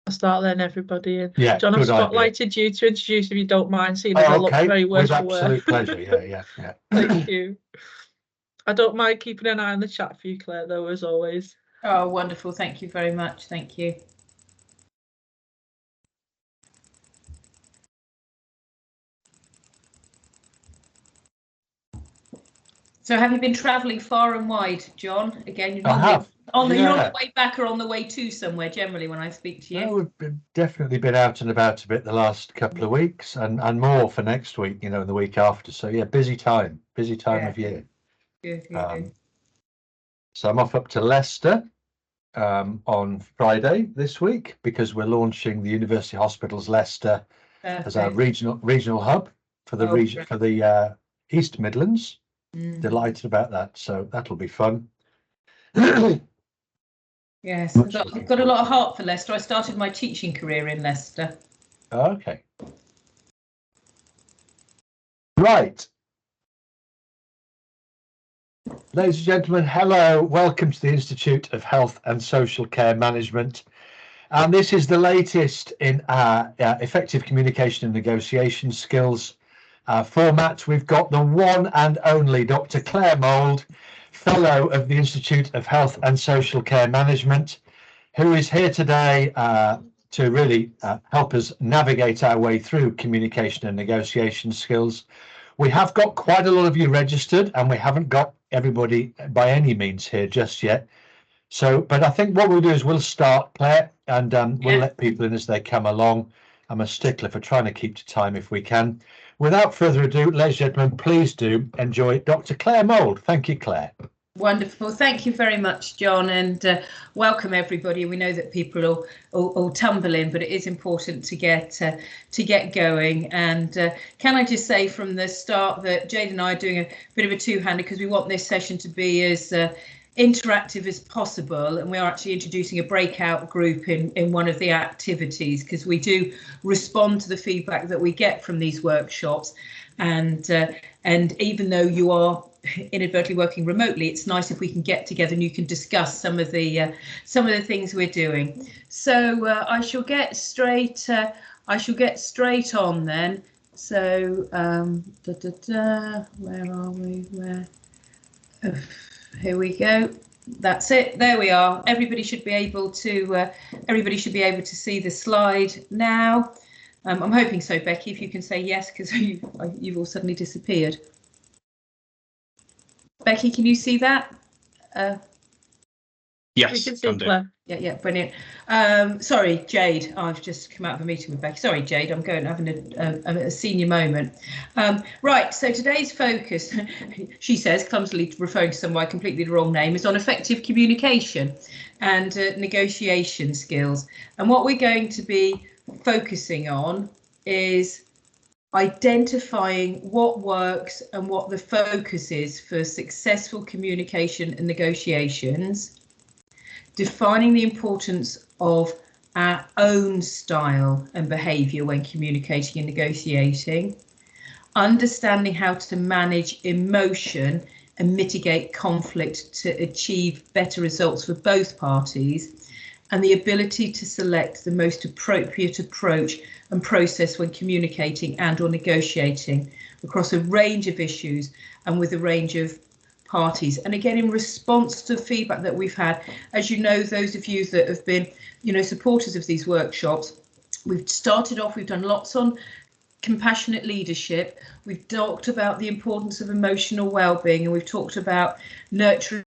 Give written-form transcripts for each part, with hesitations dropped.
I'll start then, everybody. And Yeah, John, I've good idea. spotlighted you to introduce, if you don't mind, seeing as I look very worse with for wear. absolute pleasure. Yeah. Thank you. I don't mind keeping an eye on the chat for you, Claire, though, as always. Oh, wonderful. Thank you very much. Thank you. So have you been travelling far and wide, John? Again, you're have. You're on the way back or on the way to somewhere, generally, when I speak to you. We've definitely been out and about a bit the last couple of weeks, and more for next week, and the week after. So yeah, busy time of year. Good. So I'm off up to Leicester on Friday this week, because we're launching the University Hospitals Leicester as our regional hub for the region, for the East Midlands. Delighted about that, so that'll be fun. Yes, I've got a lot of heart for Leicester. I started my teaching career in Leicester. Okay. Right. Ladies and gentlemen, hello. Welcome to the Institute of Health and Social Care Management. And this is the latest in our effective communication and negotiation skills format. We've got the one and only Dr. Claire Mould, Fellow of the Institute of Health and Social Care Management, who is here today to really help us navigate our way through communication and negotiation skills. We have got quite a lot of you registered, and we haven't got everybody by any means here just yet. So, but I think what we'll do is we'll start, Claire, and we'll let people in as they come along. I'm a stickler for trying to keep to time if we can. Without further ado, ladies and gentlemen, please do enjoy Dr. Claire Mould. Thank you, Claire. Wonderful. Thank you very much, John, and welcome everybody. We know that people will tumble in, but it is important to get going. And can I just say from the start that Jade and I are doing a bit of a two-hander, because we want this session to be as interactive as possible, and we are actually introducing a breakout group in one of the activities, because we do respond to the feedback that we get from these workshops, and even though you are inadvertently working remotely, it's nice if we can get together and you can discuss some of the things we're doing. So I shall get straight on then. So where are we? Here we go. That's it. There we are. Everybody should be able to see the slide now. I'm hoping so, Becky, if you can say yes, because you've all suddenly disappeared. Becky, can you see that? Yes, we can see Claire. Yeah, brilliant. Sorry, Jade, I've just come out of a meeting with Becky. Sorry, Jade, I'm having a senior moment. Right, so today's focus, she says, clumsily referring to somebody completely the wrong name, is on effective communication and negotiation skills. And what we're going to be focusing on is identifying what works and what the focus is for successful communication and negotiations, defining the importance of our own style and behaviour when communicating and negotiating, understanding how to manage emotion and mitigate conflict to achieve better results for both parties, and the ability to select the most appropriate approach and process when communicating and or negotiating across a range of issues and with a range of parties. And again, in response to feedback that we've had, as you know, those of you that have been, supporters of these workshops, we've started off, we've done lots on compassionate leadership, we've talked about the importance of emotional well-being, and we've talked about nurturing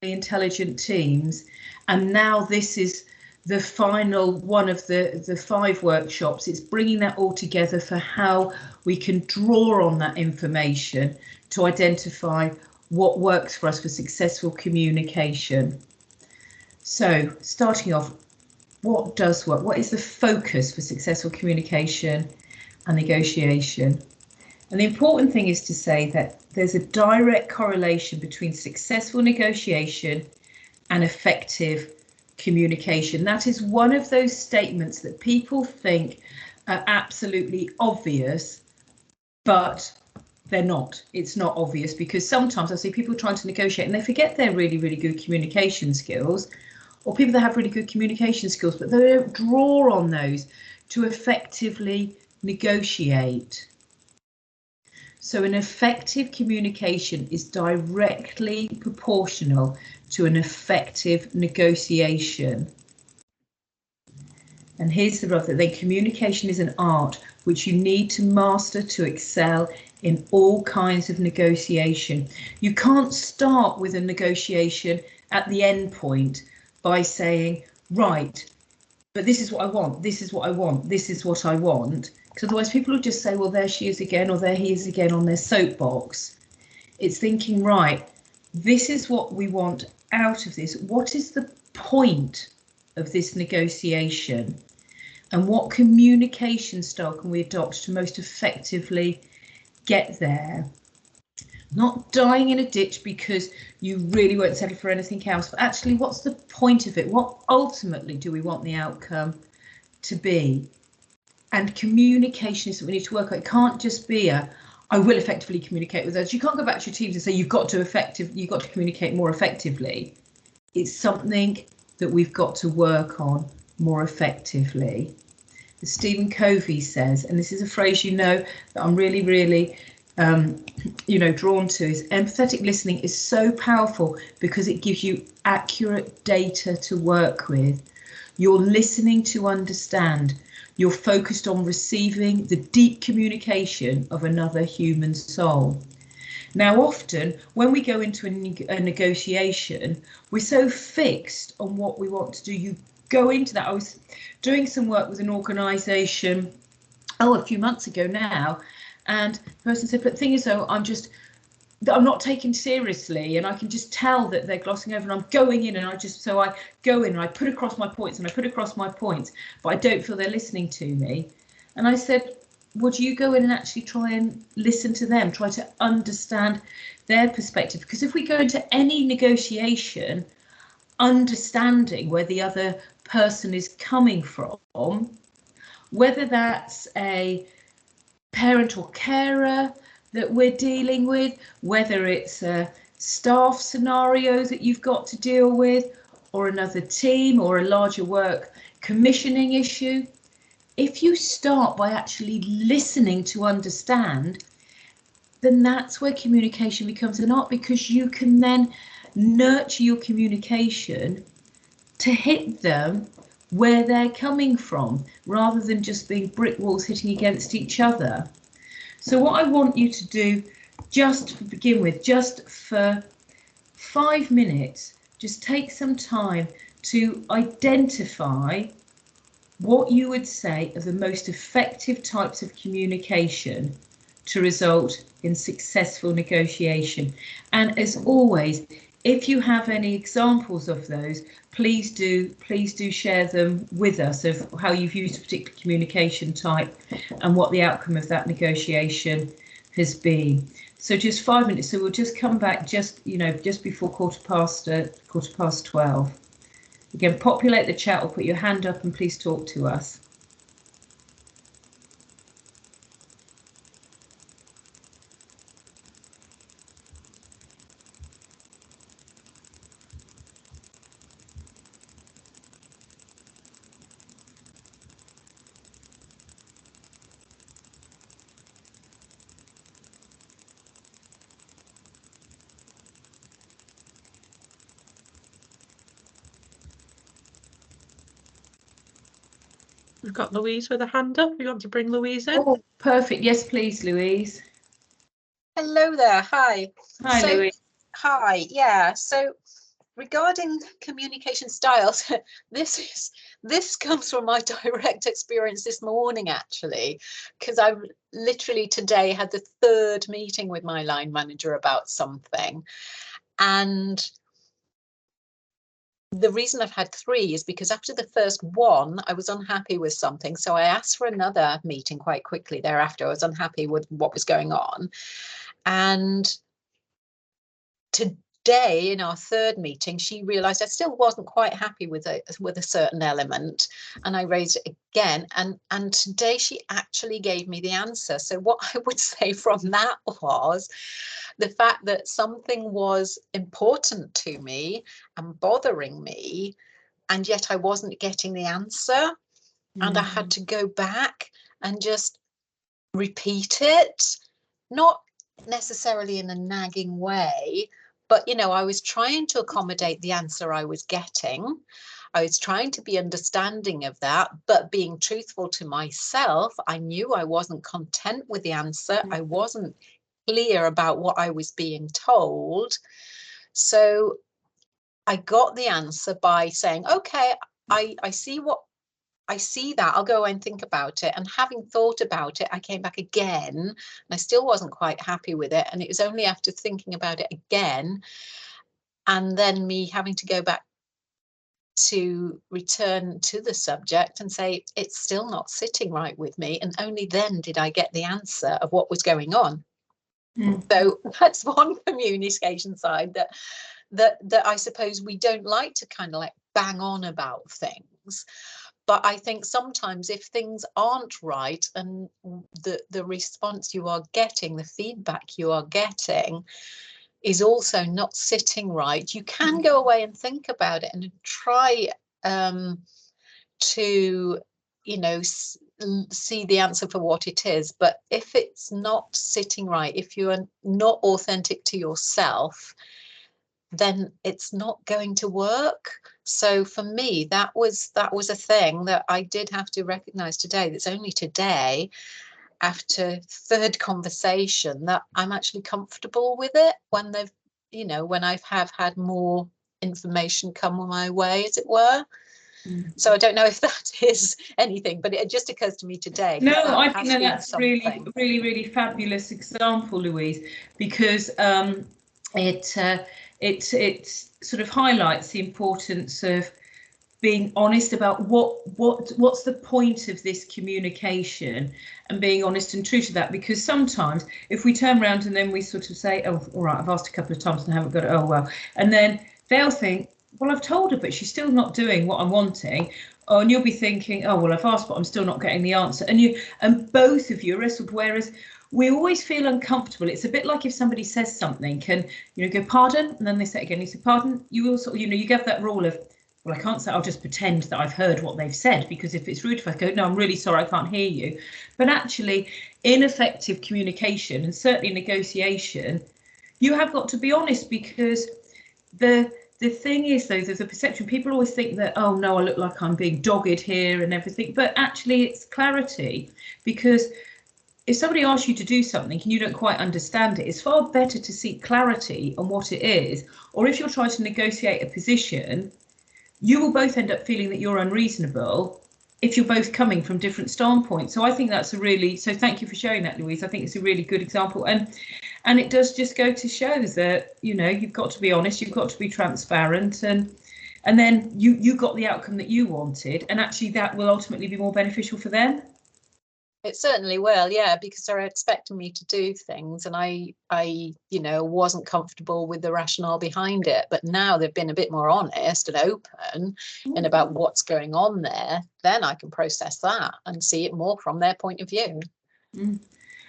intelligent teams. And now this is the final one of the 5 workshops. It's bringing that all together for how we can draw on that information to identify what works for us for successful communication. So starting off, what does work? What is the focus for successful communication and negotiation? And the important thing is to say that there's a direct correlation between successful negotiation and effective communication. That is one of those statements that people think are absolutely obvious, but they're not. It's not obvious, because sometimes I see people trying to negotiate and they forget their really, really good communication skills, or people that have really good communication skills, but they don't draw on those to effectively negotiate. So an effective communication is directly proportional to an effective negotiation. And here's the rub, that then communication is an art which you need to master to excel in all kinds of negotiation. You can't start with a negotiation at the end point by saying, right, but this is what I want, this is what I want, this is what I want. Because otherwise people will just say, well, there she is again, or there he is again on their soapbox. It's thinking, right, this is what we want out of this. What is the point of this negotiation? And what communication style can we adopt to most effectively get there? Not dying in a ditch because you really won't settle for anything else, but actually, what's the point of it? What ultimately do we want the outcome to be? And communication is what we need to work on. It can't just be a, I will effectively communicate with others. You can't go back to your teams and say you've got to communicate more effectively. It's something that we've got to work on more effectively. As Stephen Covey says, and this is a phrase that I'm really drawn to, is empathetic listening is so powerful because it gives you accurate data to work with. You're listening to understand. You're focused on receiving the deep communication of another human soul. Now, often when we go into a negotiation, we're so fixed on what we want to do. You go into that. I was doing some work with an organisation, a few months ago now, and the person said, but the thing is, though, I'm not taken seriously, and I can just tell that they're glossing over, and I'm going in, and I go in and I put across my points, but I don't feel they're listening to me. And I said, would you go in and actually try and listen to them, try to understand their perspective? Because if we go into any negotiation understanding where the other person is coming from, whether that's a parent or carer that we're dealing with, whether it's a staff scenario that you've got to deal with, or another team or a larger work commissioning issue, if you start by actually listening to understand, then that's where communication becomes an art, because you can then nurture your communication to hit them where they're coming from, rather than just being brick walls hitting against each other. So what I want you to do, just to begin with, just for 5 minutes, just take some time to identify what you would say are the most effective types of communication to result in successful negotiation. And as always, if you have any examples of those, please do share them with us, of how you've used a particular communication type and what the outcome of that negotiation has been. So just 5 minutes. So we'll just come back just before quarter past 12. Again, populate the chat or put your hand up and please talk to us. We've got Louise with a hand up. You want to bring Louise in? Oh, perfect. Yes, please, Louise. Hello there. Hi. Hi, Louise. Hi. Yeah. So regarding communication styles, this comes from my direct experience this morning, actually, because I literally today had the 3rd meeting with my line manager about something. And the reason I've had 3 is because after the first one, I was unhappy with something. So I asked for another meeting quite quickly thereafter. I was unhappy with what was going on. And today, in our 3rd meeting, she realised I still wasn't quite happy with a certain element, and I raised it again. And today she actually gave me the answer. So what I would say from that was the fact that something was important to me and bothering me, and yet I wasn't getting the answer. And I had to go back and just repeat it, not necessarily in a nagging way, but, you know, I was trying to accommodate the answer I was getting. I was trying to be understanding of that, but being truthful to myself. I knew I wasn't content with the answer. I wasn't clear about what I was being told. So I got the answer by saying, okay, I see that. I'll go and think about it. And having thought about it, I came back again and I still wasn't quite happy with it. And it was only after thinking about it again and then me having to go back to return to the subject and say, it's still not sitting right with me. And only then did I get the answer of what was going on. So that's one communication side that I suppose we don't like to kind of like bang on about things. But I think sometimes if things aren't right and the response you are getting, the feedback you are getting is also not sitting right, you can go away and think about it and try to, you know, see the answer for what it is. But if it's not sitting right, if you are not authentic to yourself, then it's not going to work. So for me, that was a thing that I did have to recognize today. That's only today, after third conversation, that I'm actually comfortable with it when they've, you know, when I have had more information come my way, as it were. So I don't know if that is anything, but it just occurs to me today. No, I think that's really fabulous example, Louise, because it sort of highlights the importance of being honest about what's the point of this communication, and being honest and true to that. Because sometimes if we turn around and then we sort of say, oh, all right, I've asked a couple of times and haven't got it, oh well, and then they'll think, well, I've told her but she's still not doing what I'm wanting. Oh, and you'll be thinking, oh well, I've asked but I'm still not getting the answer, and both of you are wrestled. Whereas we always feel uncomfortable. It's a bit like if somebody says something, can go pardon, and then they say it again, you say pardon, you also, you give that rule of, well, I can't say, I'll just pretend that I've heard what they've said, because if it's rude if I go, no, I'm really sorry, I can't hear you. But actually, in effective communication, and certainly negotiation, you have got to be honest, because the thing is, though, there's a perception. People always think that, oh no, I look like I'm being dogged here and everything, but actually it's clarity. Because if somebody asks you to do something and you don't quite understand it, it's far better to seek clarity on what it is. Or if you're trying to negotiate a position, you will both end up feeling that you're unreasonable if you're both coming from different standpoints. So I think that's so thank you for sharing that, Louise. I think it's a really good example. And it does just go to show that, you've got to be honest, you've got to be transparent, and then you got the outcome that you wanted, and actually that will ultimately be more beneficial for them. It certainly will, yeah, because they're expecting me to do things, and I wasn't comfortable with the rationale behind it. But now they've been a bit more honest and open and about what's going on there, then I can process that and see it more from their point of view.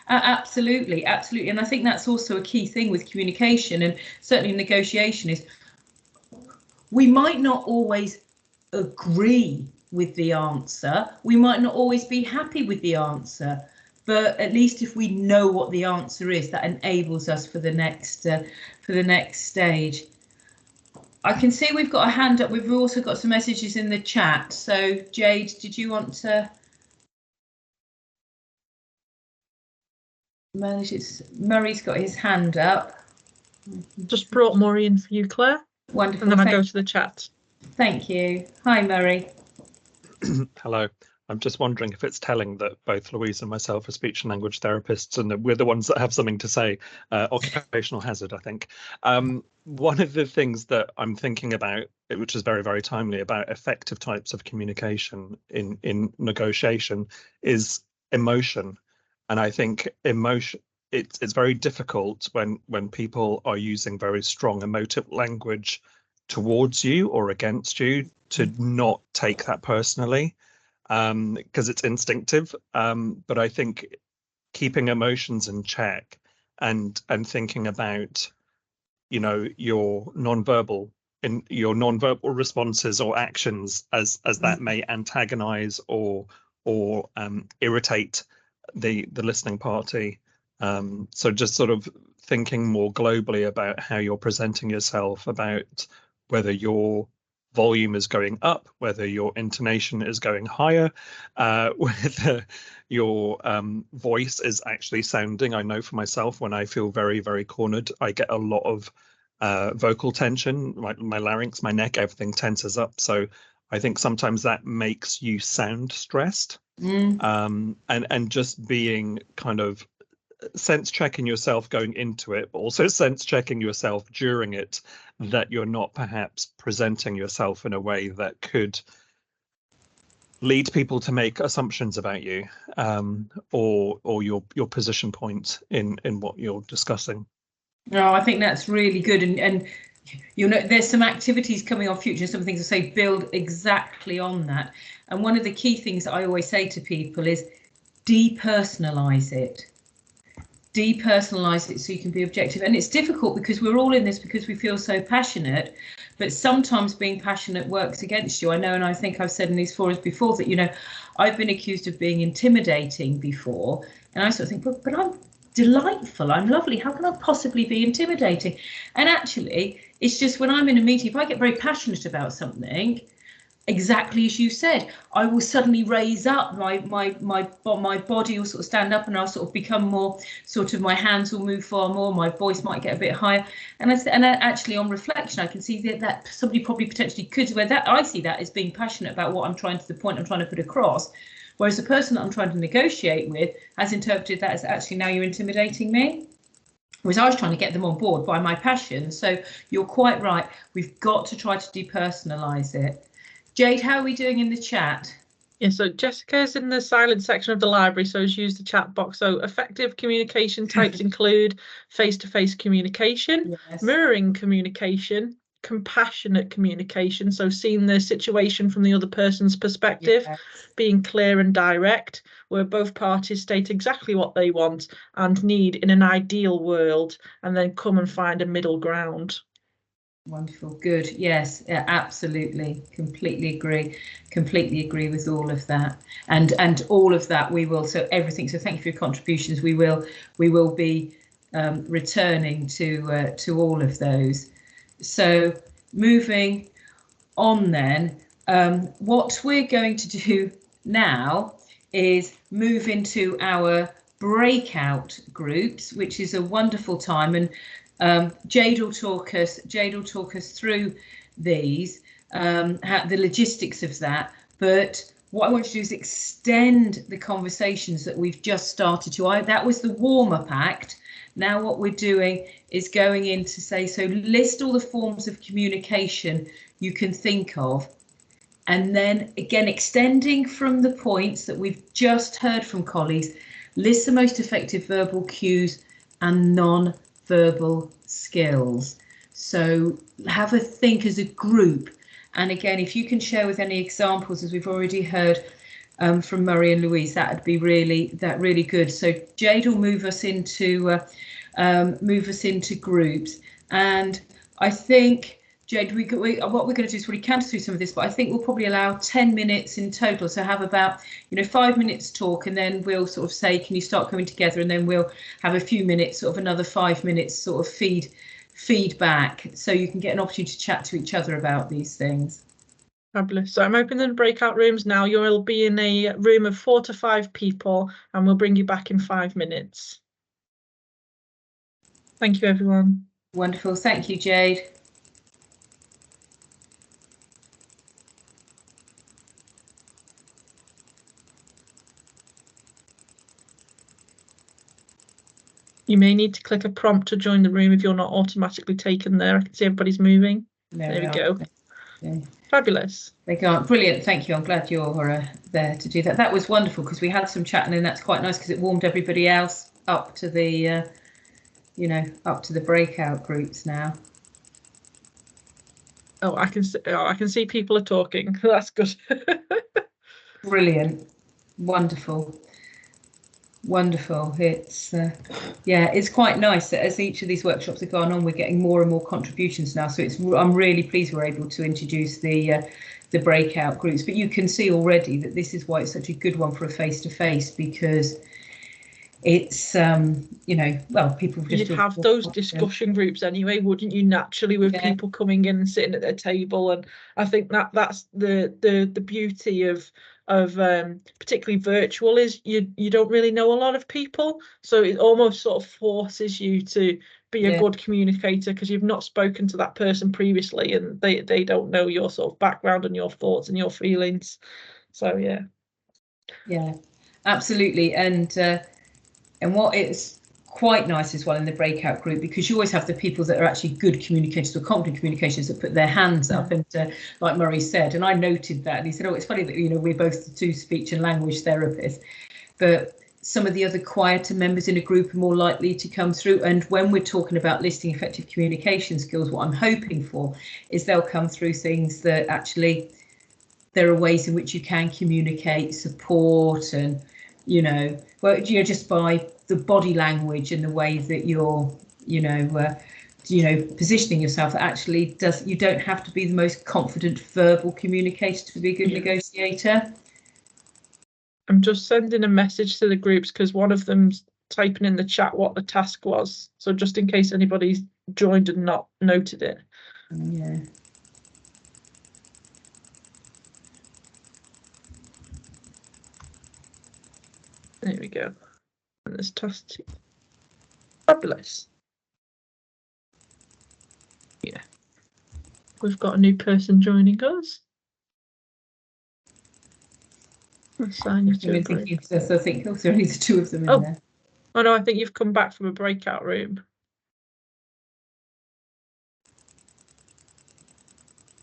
Absolutely. And I think that's also a key thing with communication, and certainly negotiation, is we might not always agree with the answer. We might not always be happy with the answer, but at least if we know what the answer is, that enables us for the next stage. I can see we've got a hand up. We've also got some messages in the chat. So Jade, did you want to manage it? Murray's got his hand up. Just brought Murray in for you, Claire. Wonderful. And then I go to the chat. Thank you. Hi, Murray. Hello. I'm just wondering if it's telling that both Louise and myself are speech and language therapists, and that we're the ones that have something to say. Occupational hazard, I think. One of the things that I'm thinking about, which is very, very timely, about effective types of communication in negotiation, is emotion. And I think emotion, it's very difficult when people are using very strong emotive language towards you or against you to not take that personally, because it's instinctive. But I think keeping emotions in check and thinking about, your non-verbal in your non-verbal responses or actions as that may antagonize or irritate the listening party. So just sort of thinking more globally about how you're presenting yourself, about whether your volume is going up, whether your intonation is going higher, whether your voice is actually sounding. I know for myself, when I feel very, very cornered, I get a lot of vocal tension, my larynx, my neck, everything tenses up. So I think sometimes that makes you sound stressed. And just being kind of sense checking yourself going into it, but also sense checking yourself during it, that you're not perhaps presenting yourself in a way that could lead people to make assumptions about you, or your position point in what you're discussing. No, I think that's really good, and you know, there's some activities coming on future, some things I say build exactly on that. And one of the key things that I always say to people is depersonalize it. Depersonalize it so you can be objective. And it's difficult because we're all in this because we feel so passionate, but sometimes being passionate works against you. I know, and I think I've said in these forums before that, you know, I've been accused of being intimidating before, and I sort of think, but I'm delightful, I'm lovely, how can I possibly be intimidating? And actually, it's just when I'm in a meeting, if I get very passionate about something, exactly as you said, I will suddenly raise up, my body will sort of stand up, and I'll sort of become more sort of, my hands will move far more, my voice might get a bit higher. And actually on reflection, I can see that somebody probably potentially could, where that I see that as being passionate about what I'm trying to, the point I'm trying to put across. Whereas the person that I'm trying to negotiate with has interpreted that as, actually, now you're intimidating me. Whereas I was trying to get them on board by my passion. So you're quite right. We've got to try to depersonalize it. Jade, how are we doing in the chat? Yeah, so Jessica's in the silent section of the library, so has used the chat box. So effective communication types include face-to-face communication, Yes. mirroring communication, compassionate communication, so seeing the situation from the other person's perspective, Yes. being clear and direct, where both parties state exactly what they want and need in an ideal world, and then come and find a middle ground. Wonderful, good. Yes, yeah, absolutely, completely agree with all of that, and all of that we will, so everything, so thank you for your contributions. We will be returning to all of those. So moving on then, what we're going to do now is move into our breakout groups, which is a wonderful time, and Jade will talk us through these, the logistics of that. But what I want to do is extend the conversations that we've just started to. That was the warm-up act. Now what we're doing is going in to say, so list all the forms of communication you can think of, and then again extending from the points that we've just heard from colleagues, list the most effective verbal cues and non-verbal skills. So have a think as a group, and again, if you can share with any examples, as we've already heard from Murray and Louise, that would be really good. So Jade will move us into groups, and I think, Jade, what we're going to do is really canter through some of this, but I think we'll probably allow 10 minutes in total. So have about 5 minutes talk, and then we'll sort of say, can you start coming together? And then we'll have a few minutes, sort of another 5 minutes, sort of feedback, so you can get an opportunity to chat to each other about these things. Fabulous. So I'm opening the breakout rooms now. You'll be in a room of 4 to 5 people, and we'll bring you back in 5 minutes. Thank you, everyone. Wonderful. Thank you, Jade. You may need to click a prompt to join the room if you're not automatically taken there. I can see everybody's moving. There we go. Okay. Fabulous. They go. Brilliant. Thank you. I'm glad you're there to do that. That was wonderful, because we had some chatting, and that's quite nice because it warmed everybody else up to the, up to the breakout groups now. Oh, I can see people are talking. That's good. Brilliant. Wonderful. Wonderful. It's yeah, it's quite nice that as each of these workshops have gone on, we're getting more and more contributions now. So I'm really pleased we're able to introduce the breakout groups. But you can see already that this is why it's such a good one for a face-to-face, because it's you know, well, people just you'd have those discussion groups anyway, wouldn't you, naturally, with people coming in and sitting at their table. And I think that's the beauty of particularly virtual, is you don't really know a lot of people, so it almost sort of forces you to be a good communicator, because you've not spoken to that person previously and they don't know your sort of background and your thoughts and your feelings. So yeah, absolutely. And what is quite nice as well in the breakout group, because you always have the people that are actually good communicators or competent communicators that put their hands up, and like Murray said, and I noted that, and he said, oh, it's funny that, you know, we're both the two speech and language therapists, but some of the other quieter members in a group are more likely to come through. And when we're talking about listing effective communication skills, what I'm hoping for is they'll come through things that actually there are ways in which you can communicate support, and you know, well, you know, just by the body language and the way that you're, you know, positioning yourself, that actually you don't have to be the most confident verbal communicator to be a good negotiator. I'm just sending a message to the groups because one of them's typing in the chat what the task was, so just in case anybody's joined and not noted it. Yeah. There we go. And there's task 2. Fabulous. Yeah. We've got a new person joining us. Assign you to a group. So I think there are only the two of them in there. Oh no, I think you've come back from a breakout room.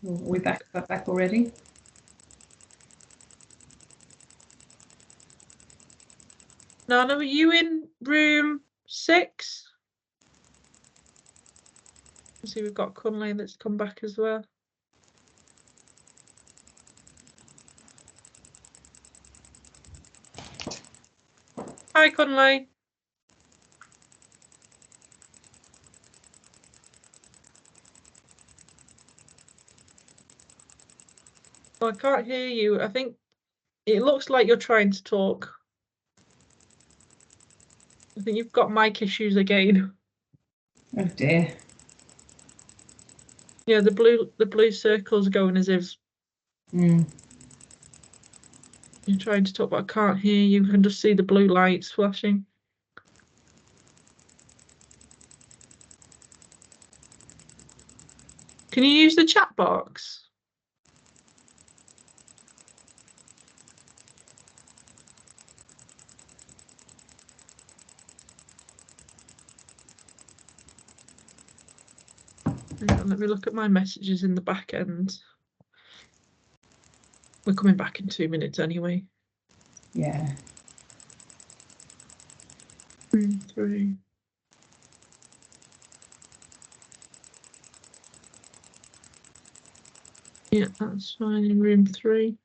Are we back already? Nana, were you in room 6? See, we've got Cunlay that's come back as well. Hi, Cunlay. Oh, I can't hear you. I think it looks like you're trying to talk. I think you've got mic issues again. Oh dear. Yeah, the blue circle's going as if you're trying to talk, but I can't hear you. I can just see the blue lights flashing. Can you use the chat box? Let me look at my messages in the back end. We're coming back in 2 minutes anyway. Yeah. 3. Yeah, that's fine in room 3.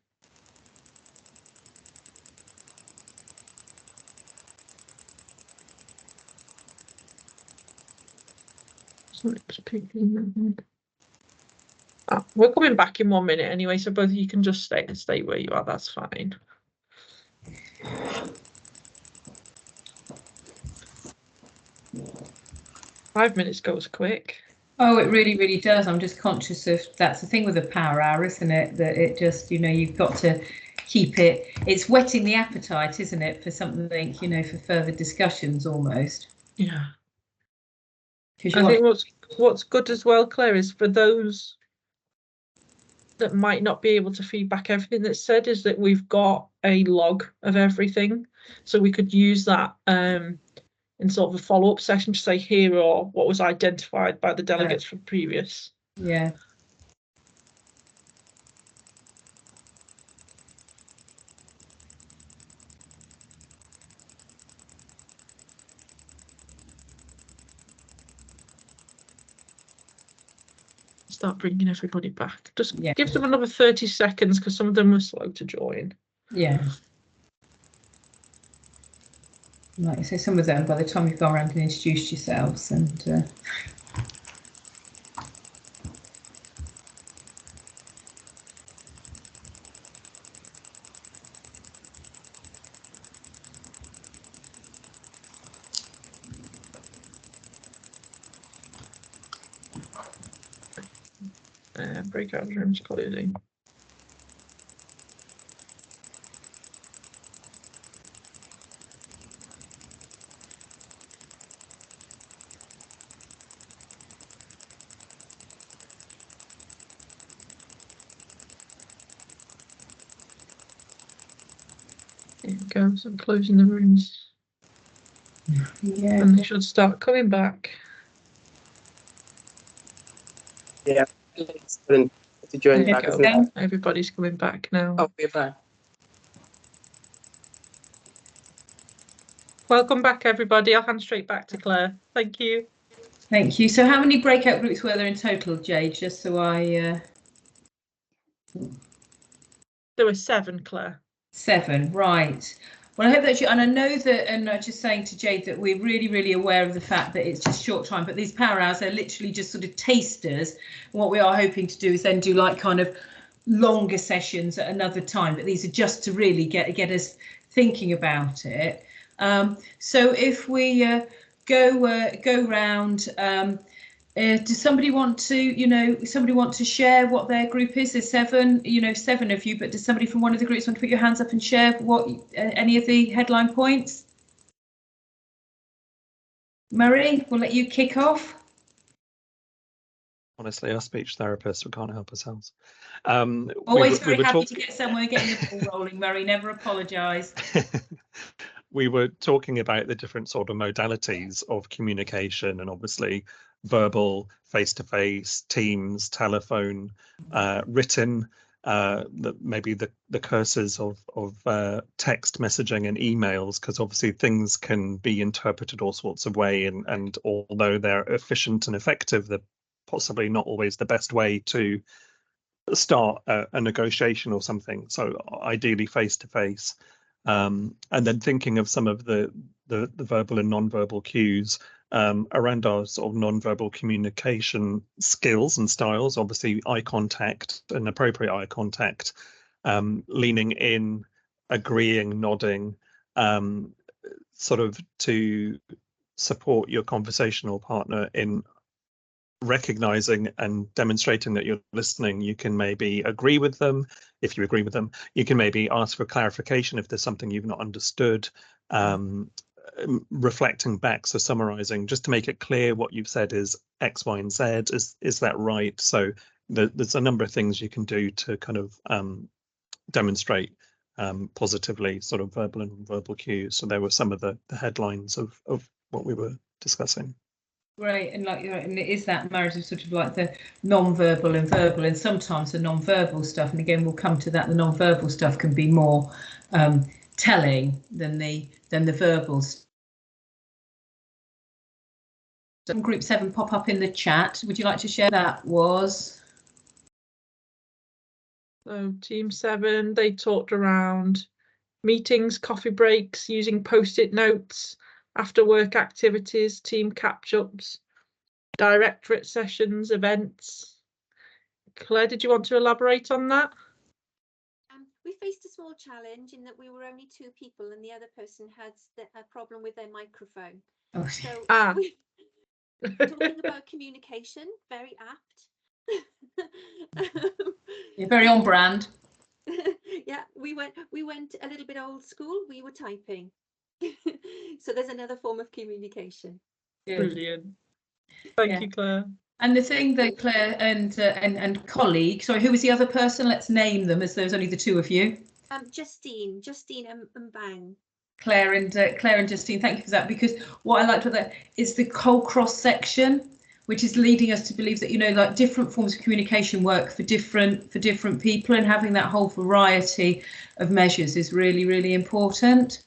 We're coming back in 1 minute anyway, so both of you can just stay where you are. That's fine. Five minutes goes quick. Oh, it really, really does. I'm just conscious of that's the thing with a power hour, isn't it? That it just, you know, you've got to keep it. It's whetting the appetite, isn't it, for something, you know, for further discussions almost. Yeah. I think what's good as well, Claire, is for those that might not be able to feedback everything that's said, is that we've got a log of everything, so we could use that in sort of a follow-up session to say here or what was identified by the delegates from previous. Yeah. Start bringing everybody back. Just give them another 30 seconds because some of them were slow to join. Yeah. like I say, some of them, by the time you've gone around and introduced yourselves, and breakout rooms closing. There you go, so I'm closing the rooms. yeah. And they should start coming back. Yeah. To join There back. you Isn't go. it? Everybody's coming back now. Oh, we're back. Welcome back, everybody. I'll hand straight back to Claire. Thank you. Thank you. So how many breakout groups were there in total, Jade? Just so I... There were 7, Claire. 7, right. Well, I hope that you, and I know that, and I'm just saying to Jade that we're really, really aware of the fact that it's just short time, but these power hours are literally just sort of tasters. What we are hoping to do is then do like kind of longer sessions at another time, but these are just to really get us thinking about it. So if we go round, does somebody want to, share what their group is? There's 7, 7 of you, but does somebody from one of the groups want to put your hands up and share what any of the headline points? Murray, we'll let you kick off. Honestly, our speech therapists, we can't help ourselves. Always very happy to get somewhere getting the ball rolling, Murray, never apologise. We were talking about the different sort of modalities of communication, and obviously verbal, face-to-face, Teams, telephone, written, maybe the curses of text messaging and emails, because obviously things can be interpreted all sorts of way, and although they're efficient and effective, they're possibly not always the best way to start a negotiation or something. So ideally face-to-face. And then thinking of some of the verbal and non-verbal cues around our sort of non-verbal communication skills and styles, obviously eye contact and appropriate eye contact, leaning in, agreeing, nodding, sort of to support your conversational partner in recognizing and demonstrating that you're listening. You can maybe agree with them. If you agree with them, you can maybe ask for clarification if there's something you've not understood, reflecting back, so summarizing, just to make it clear what you've said is X, Y, and Z. Is that right? So there's a number of things you can do to kind of demonstrate positively sort of verbal and non-verbal cues. So there were some of the headlines of what we were discussing. Great, and and it is that marriage of sort of like the non-verbal and verbal, and sometimes the non-verbal stuff, and again we'll come to that, the non-verbal stuff can be more telling than the verbals. Some group 7 pop up in the chat. Would you like to share? That was So team 7, they talked around meetings, coffee breaks, using post-it notes, after work activities, team catch-ups, directorate sessions, events. Claire, did you want to elaborate on that? We faced a small challenge in that we were only 2 people and the other person had a problem with their microphone. oh, So talking about communication, very apt. you're very on brand. Yeah, we went a little bit old school. We were typing. So there's another form of communication. Brilliant. Thank you, Claire. And the thing that Claire and colleague, sorry, who was the other person? Let's name them, as there's only the 2 of you. Justine and Bang. Claire and Justine, thank you for that, because what I liked about that is the whole cross section, which is leading us to believe that like different forms of communication work for different people, and having that whole variety of measures is really, really important.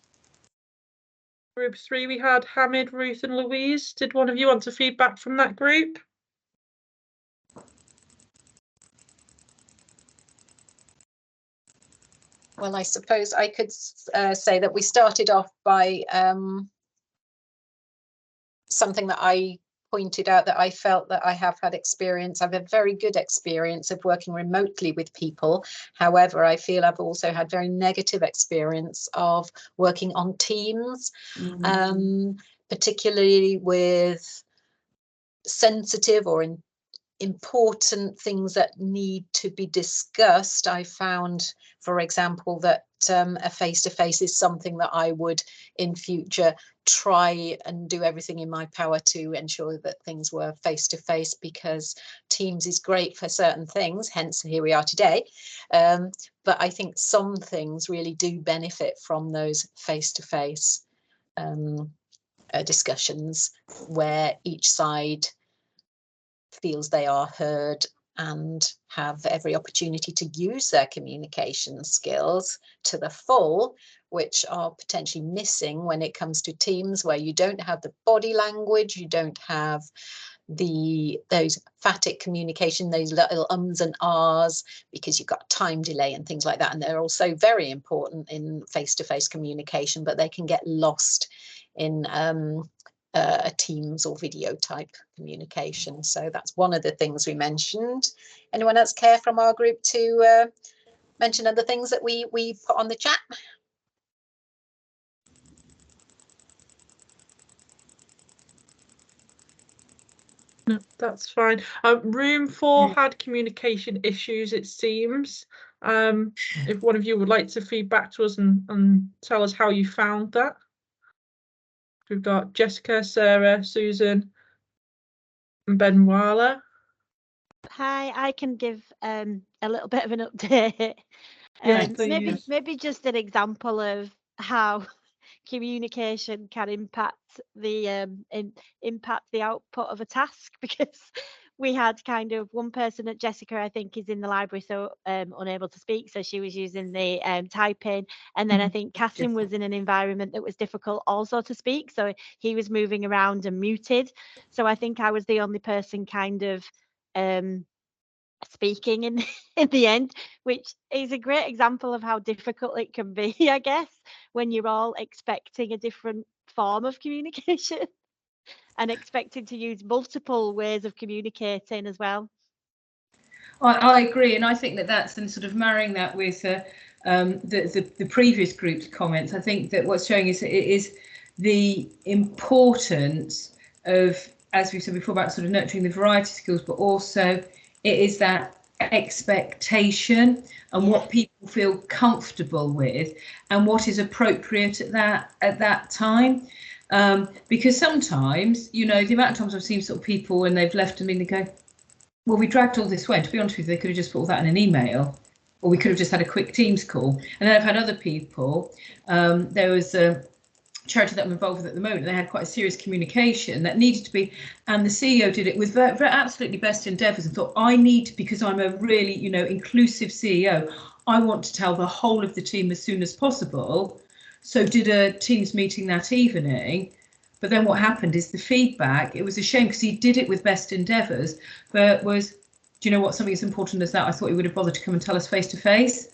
Group 3, we had Hamid, Ruth and Louise. Did one of you want to feedback from that group? Well, I suppose I could say that we started off by something that I pointed out, that I felt that I have had experience. I've had very good experience of working remotely with people. However, I feel I've also had very negative experience of working on Teams, particularly with sensitive or important things that need to be discussed. I found, for example, that a face-to-face is something that I would in future try and do everything in my power to ensure that things were face-to-face, because Teams is great for certain things, hence here we are today. But I think some things really do benefit from those face-to-face discussions, where each side feels they are heard and have every opportunity to use their communication skills to the full, which are potentially missing when it comes to Teams, where you don't have the body language, you don't have those phatic communication, those little ums and ahs, because you've got time delay and things like that, and they're also very important in face-to-face communication, but they can get lost in a Teams or video type communication. So that's one of the things we mentioned. Anyone else care from our group to mention other things that we put on the chat? No, that's fine. Room 4 had communication issues, it seems. If one of you would like to feed back to us and tell us how you found that. We've got Jessica, Sarah, Susan, and Benwala. Hi, I can give a little bit of an update. Maybe just an example of how communication can impact the output of a task, because we had kind of one person at Jessica, I think, is in the library, so unable to speak, so she was using the typing, and then I think Cassim was in an environment that was difficult also to speak, so he was moving around and muted. So I think I was the only person kind of speaking in the end, which is a great example of how difficult it can be, I guess, when you're all expecting a different form of communication and expecting to use multiple ways of communicating as well. I agree, and I think that that's then sort of marrying that with the previous group's comments. I think that what's showing is the importance of, as we said before, about sort of nurturing the variety skills, but also it is that expectation and what people feel comfortable with and what is appropriate at that time. Because sometimes, you know, the amount of times I've seen sort of people when they've left a meeting, they go, well, we dragged all this way. And to be honest with you, they could have just put all that in an email, or we could have just had a quick Teams call. And then I've had other people, there was a charity that I'm involved with at the moment, they had quite a serious communication that needed to be, and the CEO did it with very absolutely best endeavours and thought, I need, because I'm a really, you know, inclusive CEO, I want to tell the whole of the team as soon as possible. So did a Teams meeting that evening. But then what happened is the feedback, it was a shame because he did it with best endeavours, but was, do you know what, something as important as that, I thought he would have bothered to come and tell us face to face.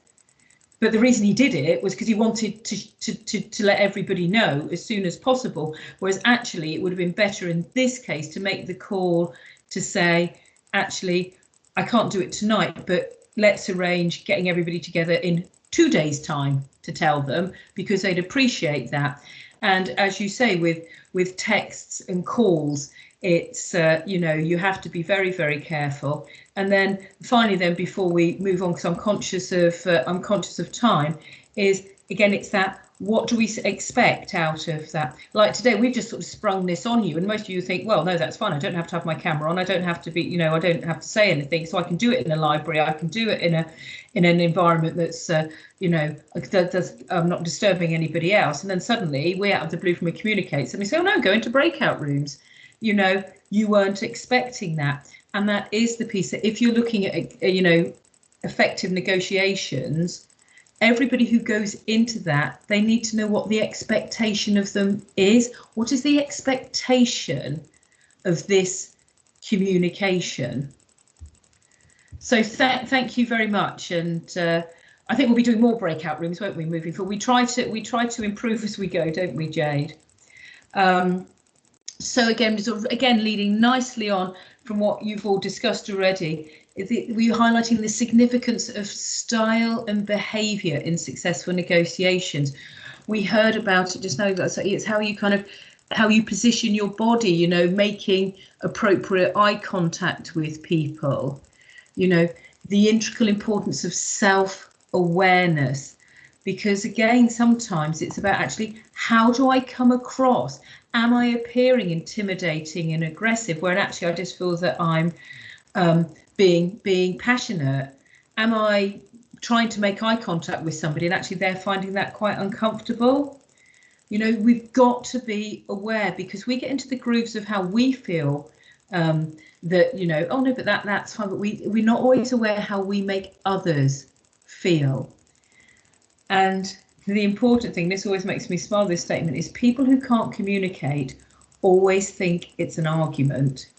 But the reason he did it was because he wanted to let everybody know as soon as possible, whereas actually it would have been better in this case to make the call to say, actually, I can't do it tonight, but let's arrange getting everybody together in 2 days' time to tell them, because they'd appreciate that. And as you say, with texts and calls, it's you know, you have to be very, very careful. And then finally, then before we move on, because I'm conscious of time, is again, it's that, what do we expect out of that? Like today, we've just sort of sprung this on you, and most of you think, well, no, that's fine. I don't have to have my camera on. I don't have to be, you know, I don't have to say anything. So I can do it in a library. I can do it in an environment that's, you know, not disturbing anybody else. And then suddenly, we out of the blue from a communicates, and we say, oh no, go into breakout rooms. You know, you weren't expecting that. And that is the piece that if you're looking at, you know, effective negotiations, everybody who goes into that, they need to know what the expectation of them is. What is the expectation of this communication? So thank you very much. And I think we'll be doing more breakout rooms, won't we, moving forward? We try to improve as we go, don't we, Jade? So again, leading nicely on from what you've all discussed already, we're highlighting the significance of style and behaviour in successful negotiations. We heard about it just now. It's how you position your body, you know, making appropriate eye contact with people, you know, the integral importance of self-awareness, because again, sometimes it's about actually, how do I come across? Am I appearing intimidating and aggressive, where actually I just feel that I'm being passionate? Am I trying to make eye contact with somebody and actually they're finding that quite uncomfortable? You know, we've got to be aware, because we get into the grooves of how we feel, that, you know, oh no, but that's fine, but we're not always aware how we make others feel. And the important thing, this always makes me smile, this statement, is people who can't communicate always think it's an argument.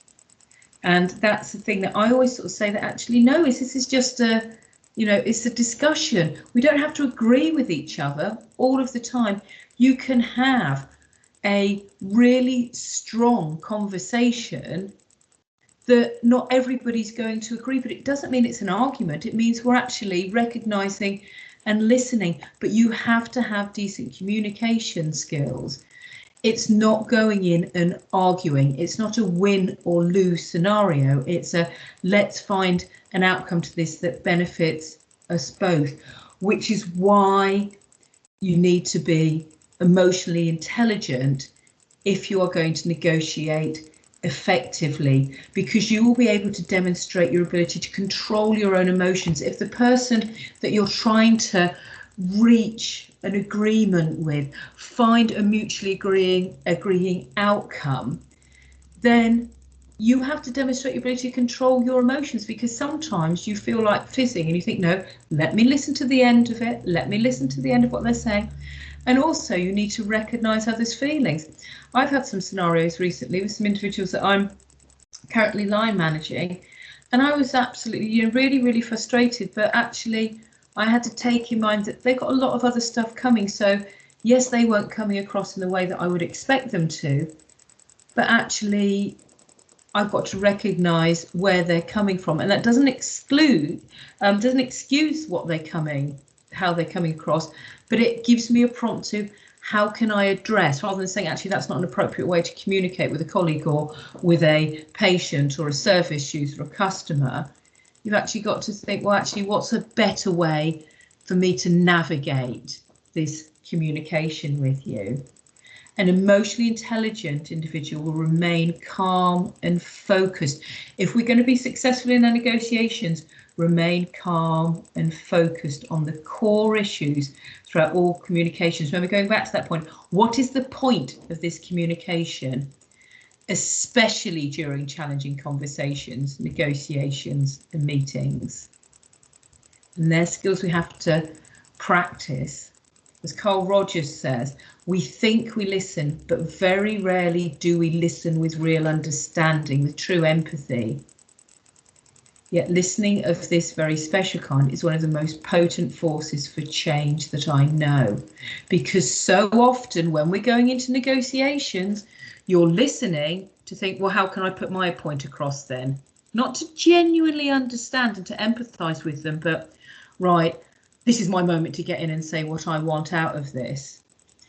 And that's the thing that I always sort of say, that actually, no, this is just a, you know, it's a discussion. We don't have to agree with each other all of the time. You can have a really strong conversation that not everybody's going to agree, but it doesn't mean it's an argument. It means we're actually recognizing and listening, but you have to have decent communication skills. It's not going in and arguing. It's not a win or lose scenario. It's a, let's find an outcome to this that benefits us both, which is why you need to be emotionally intelligent if you are going to negotiate effectively, because you will be able to demonstrate your ability to control your own emotions. If the person that you're trying to reach an agreement with, find a mutually agreeing outcome, then you have to demonstrate your ability to control your emotions, because sometimes you feel like fizzing and you think, no, let me listen to the end of it. Let me listen to the end of what they're saying. And also you need to recognise others' feelings. I've had some scenarios recently with some individuals that I'm currently line managing, and I was absolutely, you know, really frustrated, but actually I had to take in mind that they've got a lot of other stuff coming. So yes, they weren't coming across in the way that I would expect them to, but actually I've got to recognise where they're coming from, and that doesn't excuse how they're coming across, but it gives me a prompt to, how can I address, rather than saying actually that's not an appropriate way to communicate with a colleague or with a patient or a service user or customer. You've actually got to think, well, actually, what's a better way for me to navigate this communication with you? An emotionally intelligent individual will remain calm and focused. If we're going to be successful in our negotiations, remain calm and focused on the core issues throughout all communications. Remember, going back to that point, what is the point of this communication, especially during challenging conversations, negotiations and meetings? And they're skills we have to practice. As Carl Rogers says, we think we listen, but very rarely do we listen with real understanding, with true empathy. Yet listening of this very special kind is one of the most potent forces for change that I know, because so often when we're going into negotiations, you're listening to think, well, how can I put my point across then? Not to genuinely understand and to empathise with them, but right, this is my moment to get in and say what I want out of this.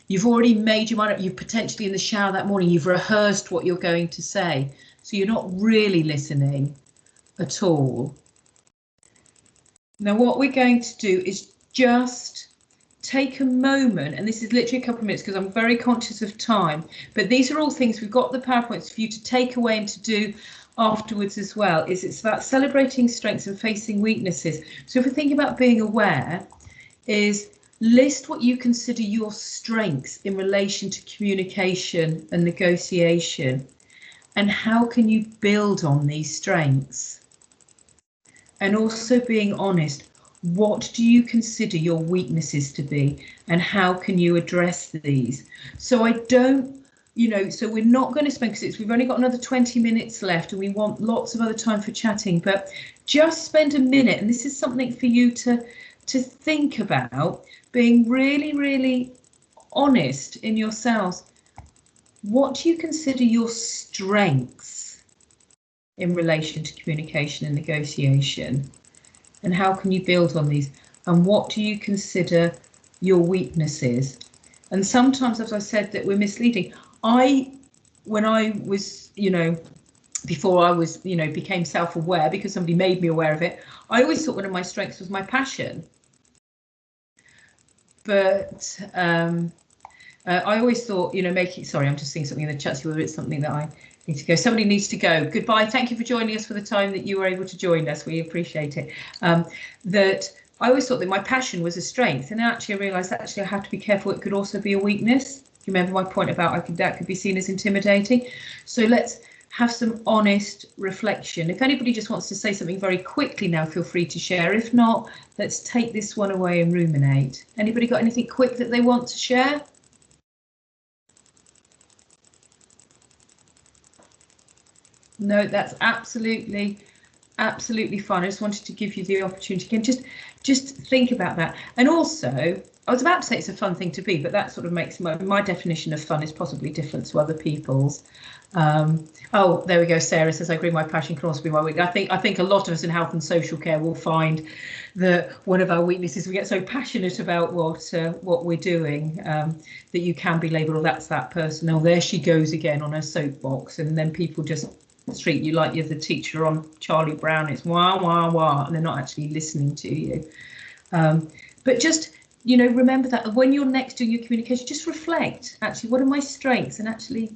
You've already made your mind up. You've potentially in the shower that morning, you've rehearsed what you're going to say. So you're not really listening at all. Now, what we're going to do is just take a moment, and this is literally a couple of minutes because I'm very conscious of time, but these are all things we've got the PowerPoints for you to take away and to do afterwards as well. It's about celebrating strengths and facing weaknesses. So if we're thinking about being aware, is list what you consider your strengths in relation to communication and negotiation, and how can you build on these strengths? And also being honest, what do you consider your weaknesses to be, and how can you address these? So I don't, you know, so we're not going to spend, because we've only got another 20 minutes left and we want lots of other time for chatting, but just spend a minute, and this is something for you to think about, being really honest in yourselves. what do you consider your strengths in relation to communication and negotiation? And how can you build on these? And what do you consider your weaknesses? And sometimes, as I said, that we're misleading. When I was, before I was, became self-aware because somebody made me aware of it, I always thought one of my strengths was my passion. But I always thought, sorry, I'm just seeing something in the chat, see whether it's something that I need to go. Somebody needs to go. Goodbye. Thank you for joining us for the time that you were able to join us. We appreciate it. That I always thought that my passion was a strength, and actually I realised I have to be careful. It could also be a weakness. You remember my point about that could be seen as intimidating. So let's have some honest reflection. If anybody just wants to say something very quickly now, feel free to share. If not, let's take this one away and ruminate. Anybody got anything quick that they want to share? No, that's absolutely fine. I just wanted to give you the opportunity again. Just think about that. And also, I was about to say it's a fun thing to be, but that sort of makes my definition of fun is possibly different to other people's. Oh, there we go. Sarah says, I agree, my passion can also be my weakness. I think a lot of us in health and social care will find that one of our weaknesses, we get so passionate about what we're doing that you can be labelled, oh, that's that person. Oh, there she goes again on her soapbox. And then people just treat you like you're the teacher on Charlie Brown. It's wah, wah, wah, and they're not actually listening to you. But just, remember that when you're next doing your communication, just reflect, actually, what are my strengths, and actually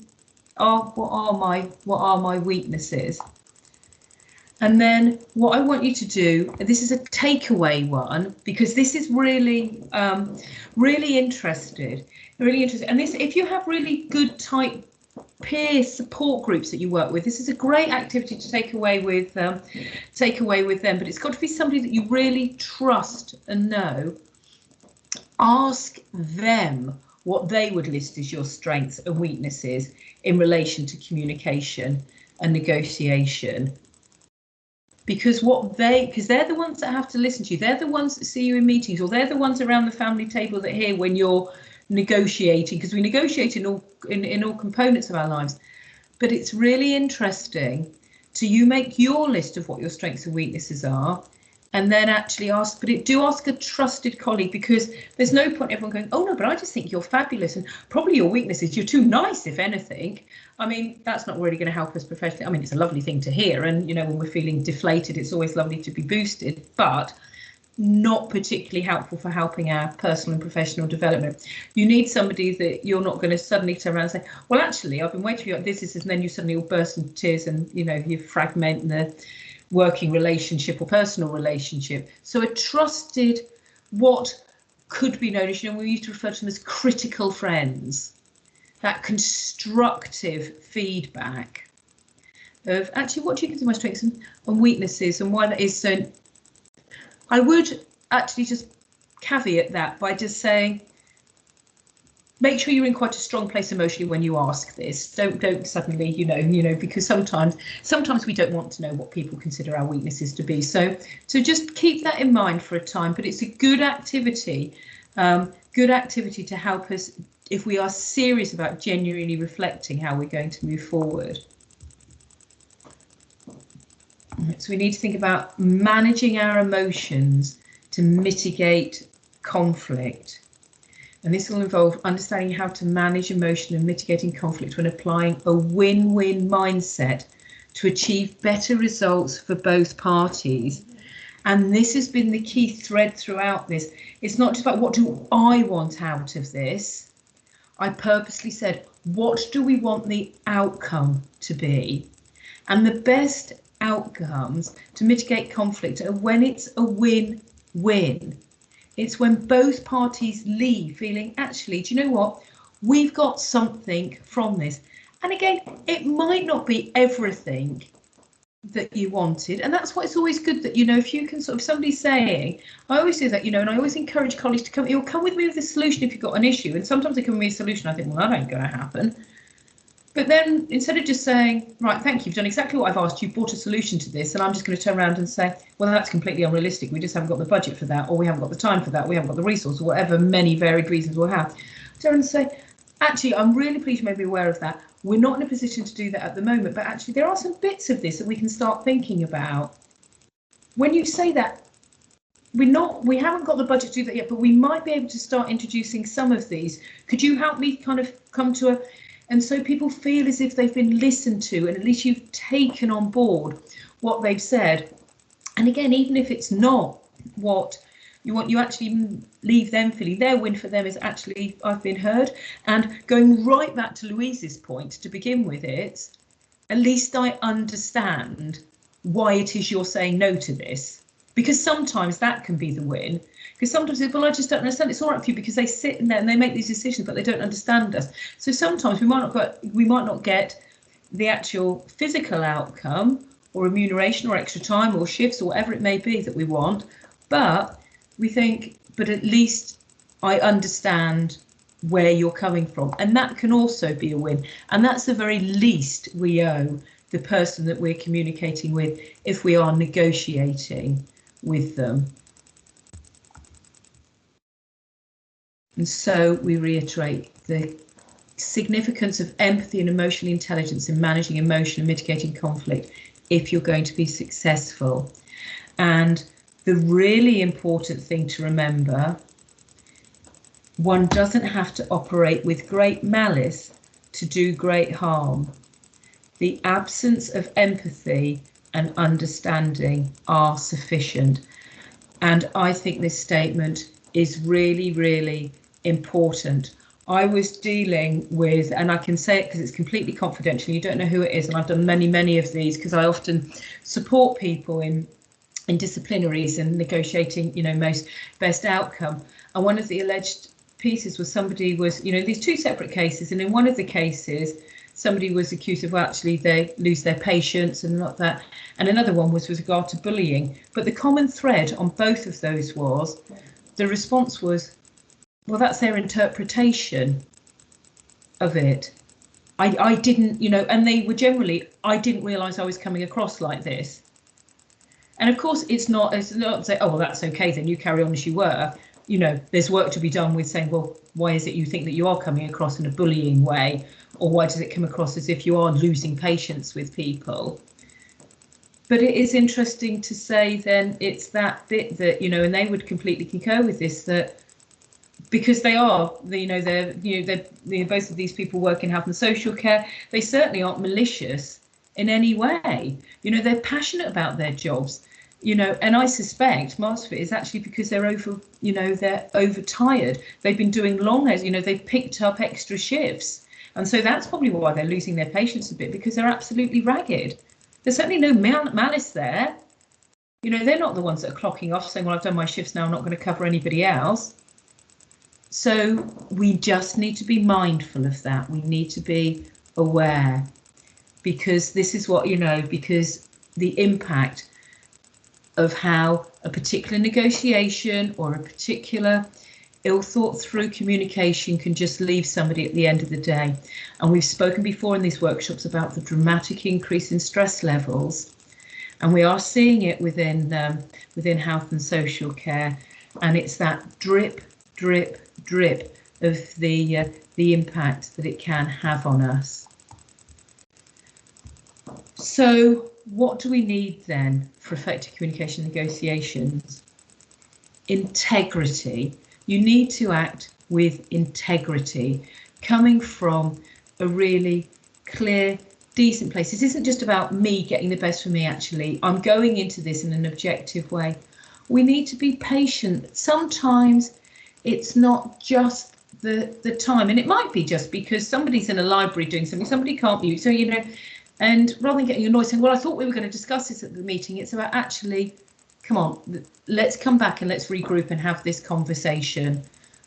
what are my weaknesses? And then what I want you to do, this is a takeaway one, because this is really interesting. And this, if you have really good tight peer support groups that you work with, this is a great activity to take away with them, but it's got to be somebody that you really trust and know. Ask them what they would list as your strengths and weaknesses in relation to communication and negotiation, because they're the ones that have to listen to you. They're the ones that see you in meetings, or they're the ones around the family table that hear when you're negotiating, because we negotiate in all components of our lives. But it's really interesting to you make your list of what your strengths and weaknesses are, and then actually ask a trusted colleague, because there's no point everyone going, oh no, but I just think you're fabulous, and probably your weakness is you're too nice, if anything. I mean, that's not really going to help us professionally. I mean, it's a lovely thing to hear, and when we're feeling deflated, it's always lovely to be boosted, but not particularly helpful for helping our personal and professional development. You need somebody that you're not going to suddenly turn around and say, well, actually, I've been waiting for you, this, and then you suddenly all burst into tears and, you fragment the working relationship or personal relationship. So a trusted, what could be known as, we used to refer to them as critical friends, that constructive feedback of actually, what do you consider my strengths and weaknesses, and why that is. So I would actually just caveat that by just saying, make sure you're in quite a strong place emotionally when you ask this. Don't suddenly, because sometimes we don't want to know what people consider our weaknesses to be. So just keep that in mind for a time. But it's a good activity to help us if we are serious about genuinely reflecting how we're going to move forward. So we need to think about managing our emotions to mitigate conflict. And this will involve understanding how to manage emotion and mitigating conflict when applying a win-win mindset to achieve better results for both parties. And this has been the key thread throughout this. It's not just about what do I want out of this. I purposely said, what do we want the outcome to be? And the best outcomes to mitigate conflict are when it's a win-win. It's when both parties leave feeling, actually, do you know what? We've got something from this. And again, it might not be everything that you wanted. And that's why it's always good that, if you can sort of, somebody's saying, I always do that, and I always encourage colleagues to come, you'll come with me with a solution if you've got an issue. And sometimes they come with me with a solution. I think, well, that ain't going to happen. But then instead of just saying, right, thank you, you've done exactly what I've asked, you brought a solution to this, and I'm just going to turn around and say, well, that's completely unrealistic. We just haven't got the budget for that, or we haven't got the time for that, we haven't got the resource, or whatever many varied reasons we'll have. Turn and say, actually, I'm really pleased you made me aware of that. We're not in a position to do that at the moment, but actually there are some bits of this that we can start thinking about. When you say that, we haven't got the budget to do that yet, but we might be able to start introducing some of these. Could you help me kind of come to a, and so people feel as if they've been listened to, and at least you've taken on board what they've said. And again, even if it's not what you want, you actually leave them feeling their win for them is actually, I've been heard. And going right back to Louise's point to begin with, it's at least I understand why it is you're saying no to this, because sometimes that can be the win. Because sometimes, well, I just don't understand. It's all right for you because they sit in there and they make these decisions, but they don't understand us. So sometimes we might not get the actual physical outcome or remuneration or extra time or shifts or whatever it may be that we want, but we think, but at least I understand where you're coming from, and that can also be a win. And that's the very least we owe the person that we're communicating with if we are negotiating with them. And so we reiterate the significance of empathy and emotional intelligence in managing emotion and mitigating conflict if you're going to be successful. And the really important thing to remember, one doesn't have to operate with great malice to do great harm. The absence of empathy and understanding are sufficient. And I think this statement is really, really important. I was dealing with, and I can say it because it's completely confidential, you don't know who it is, and I've done many of these because I often support people in disciplinaries and negotiating, most best outcome. And one of the alleged pieces was somebody was, these two separate cases, and in one of the cases somebody was accused of, well, actually they lose their patience and not that, and another one was with regard to bullying. But the common thread on both of those was the response was, well, that's their interpretation of it. I didn't, and they were generally, I didn't realise I was coming across like this. And of course, it's not say, oh, well, that's okay, then you carry on as you were. There's work to be done with saying, well, why is it you think that you are coming across in a bullying way? Or why does it come across as if you are losing patience with people? But it is interesting to say then it's that bit that, and they would completely concur with this, that because they are, they're both of these people work in health and social care, they certainly aren't malicious in any way. They're passionate about their jobs, and I suspect most of it is actually because they're they're overtired. They've been doing long hours, they've picked up extra shifts. And so that's probably why they're losing their patience a bit, because they're absolutely ragged. There's certainly no malice there. They're not the ones that are clocking off saying, well, I've done my shifts now, I'm not going to cover anybody else. So we just need to be mindful of that. We need to be aware, because this is what, because the impact of how a particular negotiation or a particular ill thought through communication can just leave somebody at the end of the day. And we've spoken before in these workshops about the dramatic increase in stress levels, and we are seeing it within health and social care, and it's that drip of the impact that it can have on us. So what do we need then for effective communication negotiations? Integrity. You need to act with integrity, coming from a really clear, decent place. This isn't just about me getting the best for me, actually. I'm going into this in an objective way. We need to be patient. Sometimes it's not just the time, and it might be just because somebody's in a library doing something, somebody can't mute, so and rather than getting annoyed saying, well, I thought we were going to discuss this at the meeting, it's about actually, come on, let's come back and let's regroup and have this conversation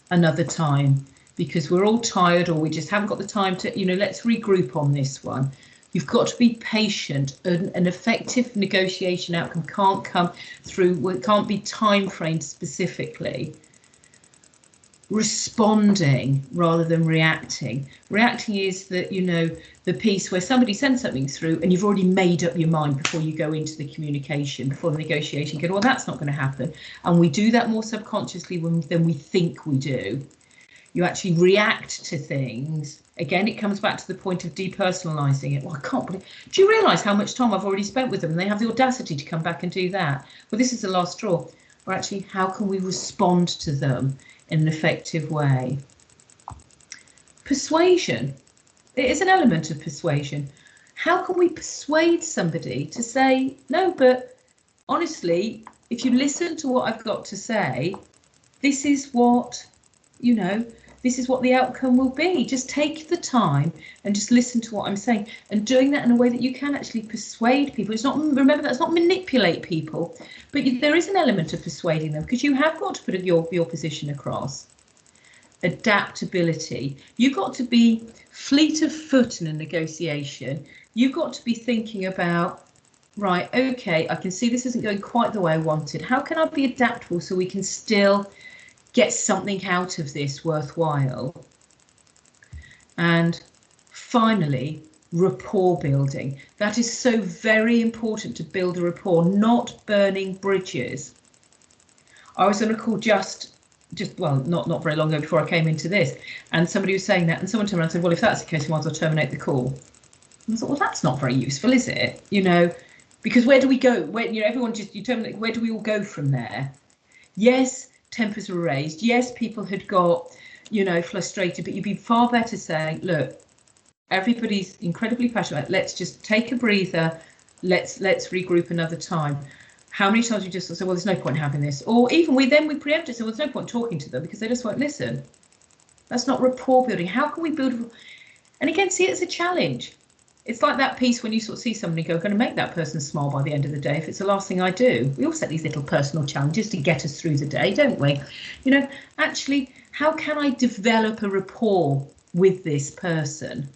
another time, because we're all tired or we just haven't got the time to, let's regroup on this one. You've got to be patient. An effective negotiation outcome can't come through, it can't be time framed specifically. Responding rather than reacting. Reacting is that, the piece where somebody sends something through and you've already made up your mind before you go into the communication, before the negotiation, go, well, that's not going to happen. And we do that more subconsciously than we think we do. You actually react to things. Again, it comes back to the point of depersonalizing it. Well, I can't believe. Do you realise how much time I've already spent with them? And they have the audacity to come back and do that. Well, this is the last straw. Or actually, how can we respond to them in an effective way? Persuasion. It is an element of persuasion. How can we persuade somebody to say, no, but honestly, if you listen to what I've got to say, this is what, you know, this is what the outcome will be. Just take the time and just listen to what I'm saying, and doing that in a way that you can actually persuade people. It's not, remember, that's not manipulate people, but there is an element of persuading them, because you have got to put your position across. Adaptability. You've got to be fleet of foot in a negotiation. You've got to be thinking about, right, okay, I can see this isn't going quite the way I wanted. How can I be adaptable so we can still get something out of this worthwhile? And finally, rapport building. That is so very important, to build a rapport, not burning bridges. I was on a call just well, not very long ago before I came into this, and somebody was saying that, and someone turned around and said, well, if that's the case, we might as well terminate the call. And I thought, well, that's not very useful, is it? You know, because where do we go? Where, you know, everyone just, you terminate, where do we all go from there? Yes, tempers were raised. Yes, people had got, you know, frustrated, but you'd be far better saying, look, everybody's incredibly passionate. Let's just take a breather. Let's regroup another time. How many times we just say, well, there's no point in having this, or even we preempt it, so there's no point talking to them because they just won't listen. That's not rapport building. How can we build? And again, see it as a challenge. It's like that piece when you sort of see somebody go, going to make that person smile by the end of the day. If it's the last thing I do, we all set these little personal challenges to get us through the day, don't we? You know, actually, how can I develop a rapport with this person?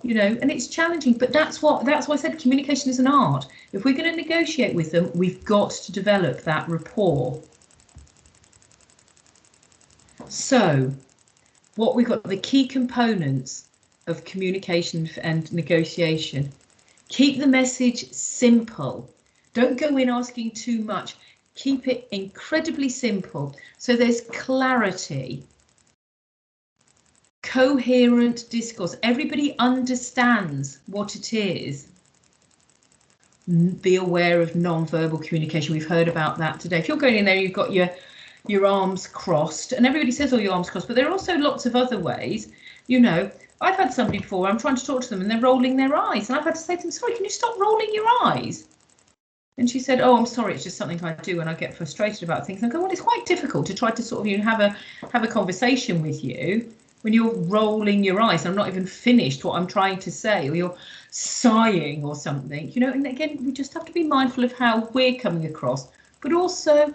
You know, and it's challenging, but that's why I said communication is an art. If we're going to negotiate with them, we've got to develop that rapport. So what we've got, the key components of communication and negotiation. Keep the message simple. Don't go in asking too much. Keep it incredibly simple, so there's clarity. Coherent discourse. Everybody understands what it is. Be aware of non-verbal communication. We've heard about that today. If you're going in there, you've got your arms crossed, and everybody says, oh, your arms crossed, but there are also lots of other ways. You know, I've had somebody before, I'm trying to talk to them and they're rolling their eyes, and I've had to say to them, sorry, can you stop rolling your eyes? And she said, oh, I'm sorry, it's just something I do when I get frustrated about things. And I go, well, it's quite difficult to try to sort of, you know, have a conversation with you when you're rolling your eyes. I'm not even finished what I'm trying to say, or you're sighing or something, you know. And again, we just have to be mindful of how we're coming across, but also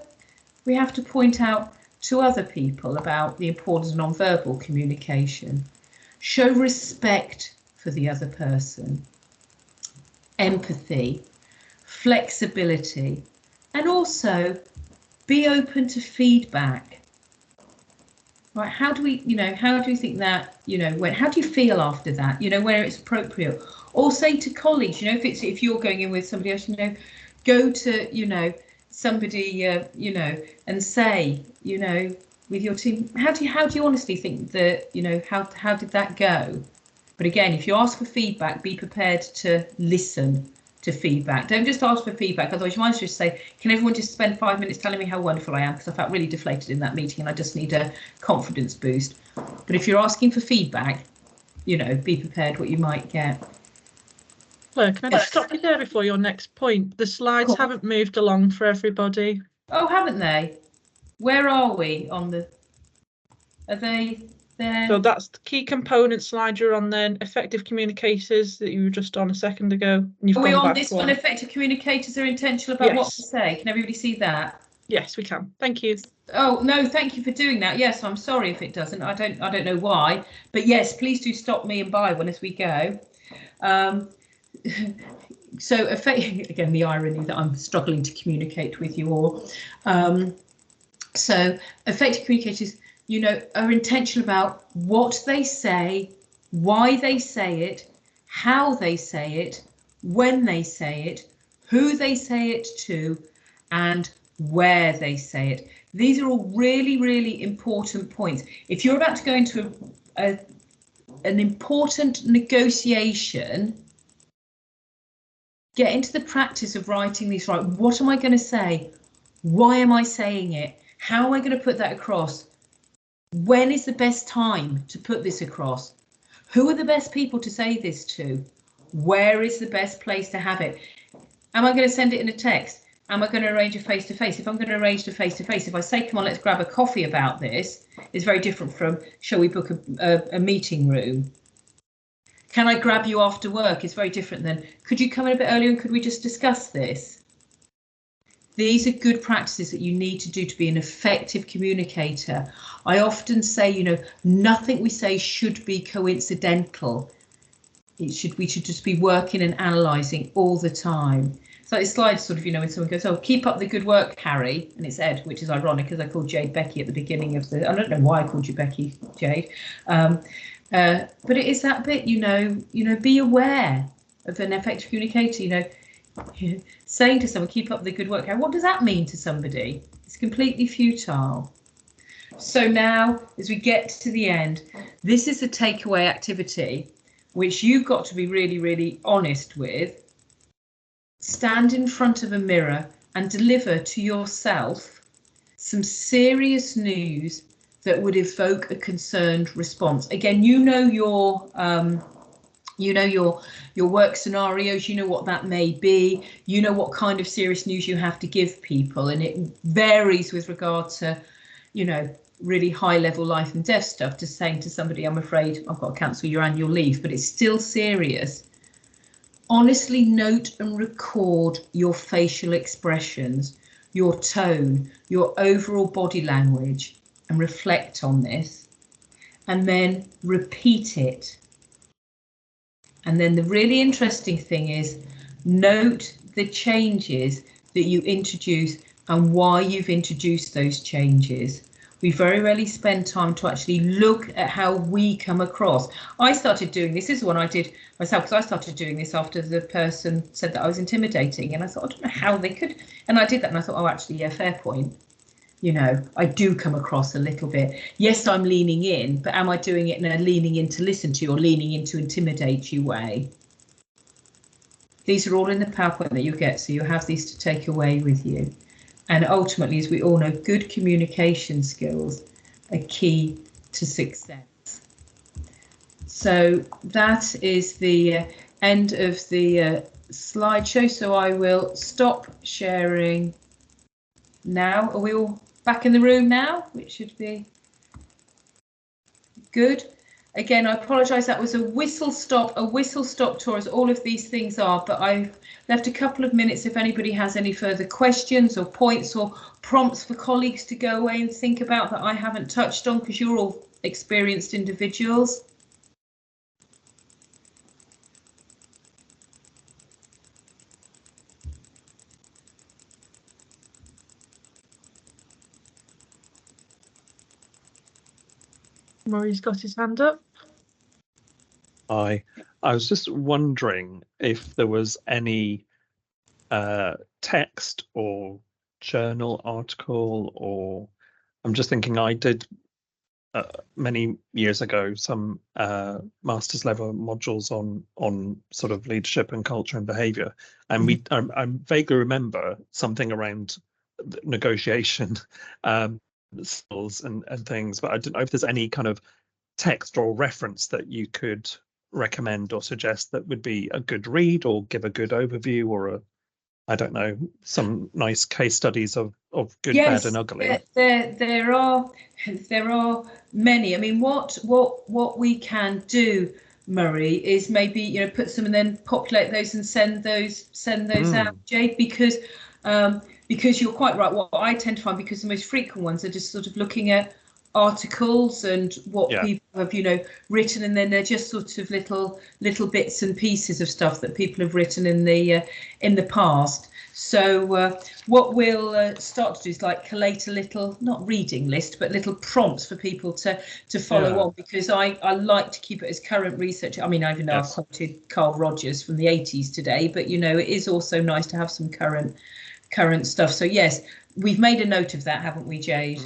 we have to point out to other people about the importance of non-verbal communication. Show respect for the other person, empathy, flexibility, and also be open to feedback. Right, how do we, you know, how do you think that, you know, how do you feel after that, you know, where it's appropriate? Or say to colleagues, you know, if you're going in with somebody else, you know, go to, you know, somebody, you know, and say, you know, with your team, how do you honestly think that, you know, how did that go? But again, if you ask for feedback, be prepared to listen to feedback. Don't just ask for feedback, otherwise you might just say, can everyone just spend 5 minutes telling me how wonderful I am, because I felt really deflated in that meeting and I just need a confidence boost. But if you're asking for feedback, you know, be prepared what you might get. Claire, can I just stop you there before your next point? The slides haven't moved along for everybody. Oh, haven't they? Where are we on the, are they there? So that's the key component slide you're on then, effective communicators that you were just on a second ago. Are we on this one? Effective communicators are intentional about what to say. Can everybody see that? Yes, we can. Thank you. Oh no, thank you for doing that. Yes, I'm sorry if it doesn't. I don't know why, but yes, please do stop me and buy one as we go. So again, the irony that I'm struggling to communicate with you all. So effective communicators, you know, are intentional about what they say, why they say it, how they say it, when they say it, who they say it to, and where they say it. These are all really, really important points. If you're about to go into an important negotiation, get into the practice of writing these. Right, what am I going to say? Why am I saying it? How am I going to put that across? When is the best time to put this across? Who are the best people to say this to? Where is the best place to have it? Am I going to send it in a text? Am I going to arrange a face-to-face? If I'm going to arrange a face-to-face, if I say, come on, let's grab a coffee about this, it's very different from, shall we book a meeting room? Can I grab you after work? It's very different than, could you come in a bit earlier and could we just discuss this? These are good practices that you need to do to be an effective communicator. I often say, you know, nothing we say should be coincidental. We should just be working and analysing all the time. So this slide sort of, you know, when someone goes, oh, keep up the good work, Harry, and it's Ed, which is ironic because I called Jade Becky at the beginning of the, I don't know why I called you Becky, Jade. But it is that bit, you know, be aware of an effective communicator, you know, saying to someone, keep up the good work. What does that mean to somebody? It's completely futile. So now, as we get to the end, this is the takeaway activity, which you've got to be really, really honest with. Stand in front of a mirror and deliver to yourself some serious news that would evoke a concerned response. Again, you know your work scenarios, you know what that may be, you know what kind of serious news you have to give people, and it varies with regard to, you know, really high level life and death stuff, to saying to somebody, I'm afraid I've got to cancel your annual leave, but it's still serious. Honestly note and record your facial expressions, your tone, your overall body language, and reflect on this, and then repeat it. And then the really interesting thing is, note the changes that you introduce and why you've introduced those changes. We very rarely spend time to actually look at how we come across. I started doing this is the one I did myself, because I started doing this after the person said that I was intimidating, and I thought, I don't know how they could, and I did that, and I thought, oh, actually, yeah, fair point. You know, I do come across a little bit. Yes, I'm leaning in, but am I doing it in a leaning in to listen to you or leaning in to intimidate you way? These are all in the PowerPoint that you get, so you have these to take away with you. And ultimately, as we all know, good communication skills are key to success. So that is the end of the slideshow. So I will stop sharing now. Are we all back in the room now? Which should be good. Again, I apologise, that was a whistle stop tour, as all of these things are, but I've left a couple of minutes if anybody has any further questions or points or prompts for colleagues to go away and think about that I haven't touched on, because you're all experienced individuals. Murray's got his hand up. I was just wondering if there was any text or journal article, or I'm just thinking I did many years ago some master's level modules on sort of leadership and culture and behaviour, and I vaguely remember something around negotiation skills and things, but I don't know if there's any kind of text or reference that you could recommend or suggest that would be a good read or give a good overview, or I don't know, some nice case studies of good, yes, bad and ugly. There are many. I mean, what we can do, Murray, is maybe, you know, put some and then populate those and send those out, Jade, because you're quite right. What I tend to find, because the most frequent ones are just sort of looking at articles and what people have, you know, written, and then they're just sort of little bits and pieces of stuff that people have written in the past. So what we'll start to do is like collate a little, not reading list, but little prompts for people to follow on, because I like to keep it as current research. I mean, I even know I've quoted Carl Rogers from the 80s today, but you know, it is also nice to have some current stuff. So yes, we've made a note of that, haven't we, Jade?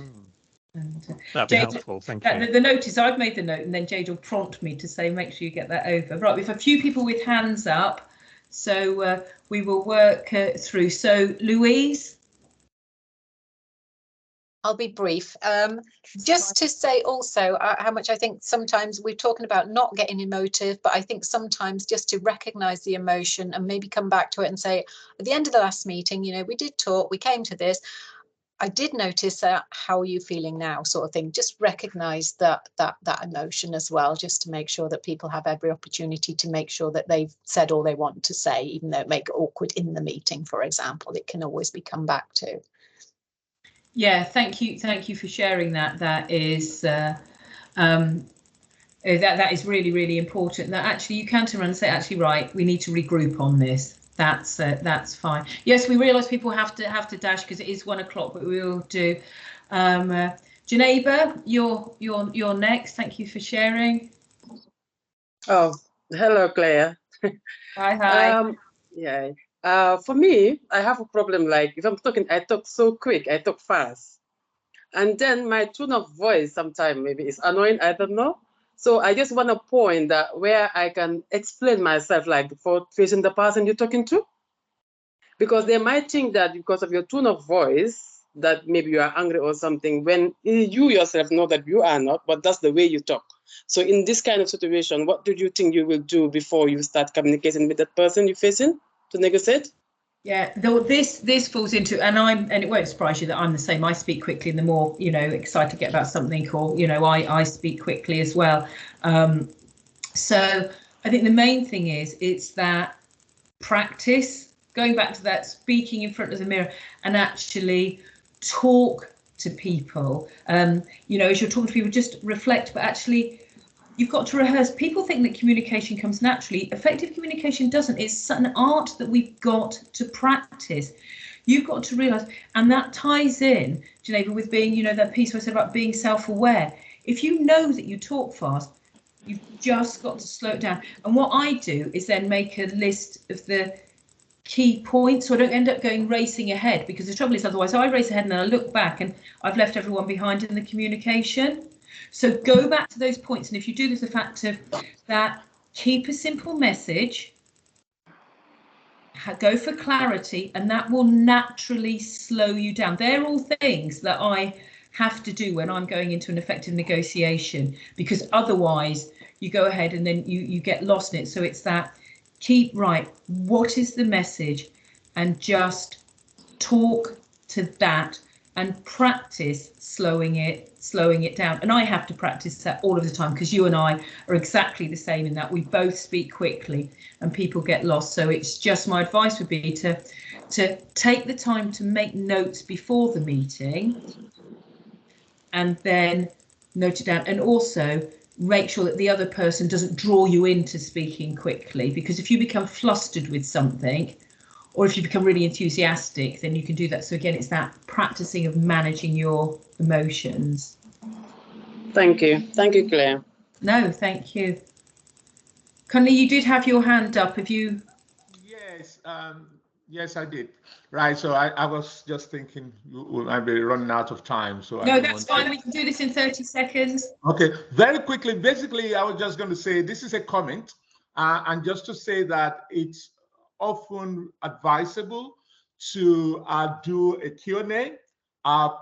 And, that'd be helpful, thank you. The note is, I've made the note, and then Jade will prompt me to say, make sure you get that over. Right, we have a few people with hands up, so we will work through. So, Louise? I'll be brief. Just to say also how much I think sometimes we're talking about not getting emotive, but I think sometimes just to recognize the emotion and maybe come back to it and say, at the end of the last meeting, you know, we did talk, we came to this. I did notice that, how are you feeling now, sort of thing. Just recognize that emotion as well, just to make sure that people have every opportunity to make sure that they've said all they want to say, even though it may get awkward in the meeting, for example. It can always be come back to. Yeah, thank you for sharing that. That is that is really, really important. That actually you can turn around and say, actually, right, we need to regroup on this. That's fine. Yes, we realise people have to dash because it is 1 o'clock, but we will do. Janeba, you're next. Thank you for sharing. Oh, hello, Claire. Hi. Yeah. For me, I have a problem. Like if I'm talking, I talk so quick, I talk fast, and then my tone of voice sometimes maybe is annoying. I don't know. So I just want a point that where I can explain myself, like before facing the person you're talking to, because they might think that because of your tone of voice that maybe you are angry or something, when you yourself know that you are not, but that's the way you talk. So in this kind of situation, what do you think you will do before you start communicating with that person you're facing to negotiate? Yeah, though this falls into, and it won't surprise you that I'm the same. I speak quickly, and the more, you know, excited to get about something, or, you know, I speak quickly as well. So I think the main thing is it's that practice, going back to that speaking in front of the mirror and actually talk to people. You know, as you're talking to people, just reflect, but actually you've got to rehearse. People think that communication comes naturally. Effective communication doesn't. It's an art that we've got to practice. You've got to realise, and that ties in, Geneva, with being, you know, that piece where I said about being self-aware. If you know that you talk fast, you've just got to slow it down. And what I do is then make a list of the key points, so I don't end up going racing ahead, because the trouble is otherwise I race ahead and then I look back and I've left everyone behind in the communication. So go back to those points, and if you do this, the fact of that, keep a simple message, go for clarity, and that will naturally slow you down. They're all things that I have to do when I'm going into an effective negotiation, because otherwise you go ahead and then you get lost in it. So it's that, keep right, what is the message, and just talk to that and practice slowing it down. And I have to practice that all of the time, because you and I are exactly the same in that we both speak quickly and people get lost. So it's just, my advice would be to take the time to make notes before the meeting and then note it down, and also make sure that the other person doesn't draw you into speaking quickly, because if you become flustered with something, or if you become really enthusiastic, then you can do that. So again, it's that practicing of managing your emotions. Thank you, Claire. No, thank you. Conley, you did have your hand up. Have you? Yes, yes, I did. Right, so I was just thinking we might be running out of time. So no, that's fine. We can do this in 30 seconds. Okay, very quickly. Basically, I was just going to say this is a comment, and just to say that it's often advisable to do a Q&A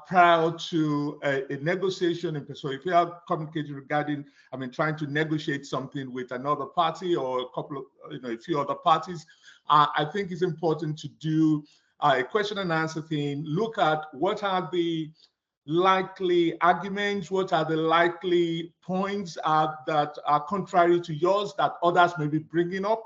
prior to a negotiation. So if you are communicating regarding, trying to negotiate something with another party or a couple of, a few other parties, I think it's important to do a question and answer thing. Look at what are the likely arguments, what are the likely points that are contrary to yours that others may be bringing up.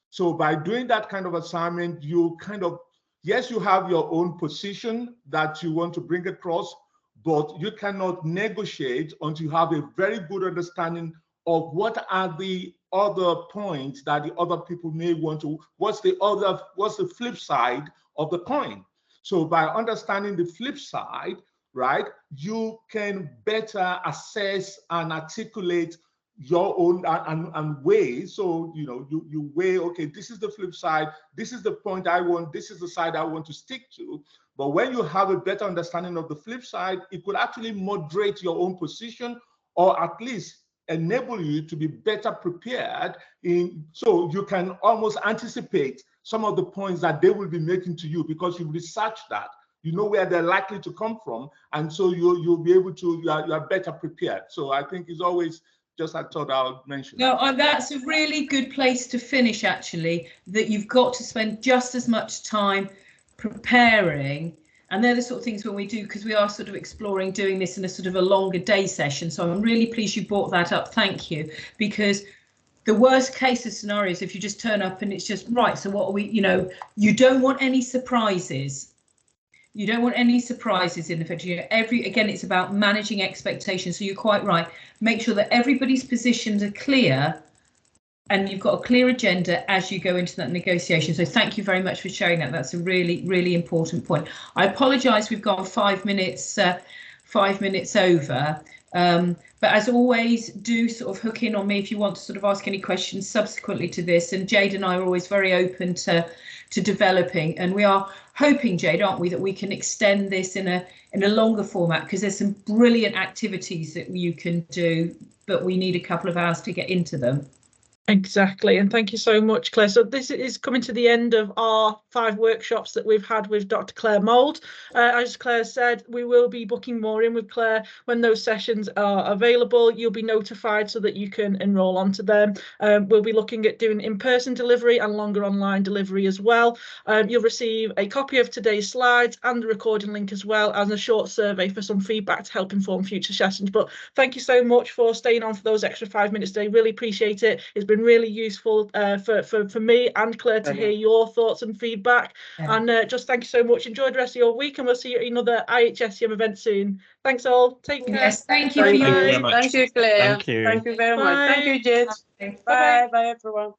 So by doing that kind of assignment, you kind of, yes, you have your own position that you want to bring across, but you cannot negotiate until you have a very good understanding of what are the other points that the other people may want to, what's the flip side of the coin. So by understanding the flip side, right, you can better assess and articulate your own and weigh. So, you know, you weigh, okay, this is the flip side, this is the point I want, this is the side I want to stick to. But when you have a better understanding of the flip side, it could actually moderate your own position, or at least enable you to be better prepared so you can almost anticipate some of the points that they will be making to you, because you've researched that. You know where they're likely to come from, and so you'll be able to, you are better prepared. So I think it's always, just I thought I would mention. No, that's a really good place to finish, actually, that you've got to spend just as much time preparing. And they're the sort of things when we do, because we are sort of exploring doing this in a sort of a longer day session. So I'm really pleased you brought that up. Thank you. Because the worst case of scenarios, if you just turn up and it's just right, so what are we, you know, you don't want any surprises. You don't want any surprises in effect. You know, again, it's about managing expectations. So you're quite right. Make sure that everybody's positions are clear and you've got a clear agenda as you go into that negotiation. So thank you very much for sharing that. That's a really, really important point. I apologise, we've gone 5 minutes over. But as always, do sort of hook in on me if you want to sort of ask any questions subsequently to this. And Jade and I are always very open to developing, and we are hoping, Jade, aren't we, that we can extend this in a longer format, because there's some brilliant activities that you can do, but we need a couple of hours to get into them. Exactly, and thank you so much, Claire. So this is coming to the end of our 5 workshops that we've had with Dr. Claire Mould. As Claire said, we will be booking more in with Claire when those sessions are available. You'll be notified so that you can enrol onto them. We'll be looking at doing in-person delivery and longer online delivery as well. You'll receive a copy of today's slides and the recording link, as well as a short survey for some feedback to help inform future sessions. But thank you so much for staying on for those extra 5 minutes today. Really appreciate it. It's been really useful for me and Claire to hear your thoughts and feedback. And just thank you so much. Enjoy the rest of your week, and we'll see you at another IHSCM event soon. Thanks all. Take care. Yes, thank you. Thank you, Claire. Thank you. Thank you very much. Thank you, Jade. Bye. Bye, bye, everyone.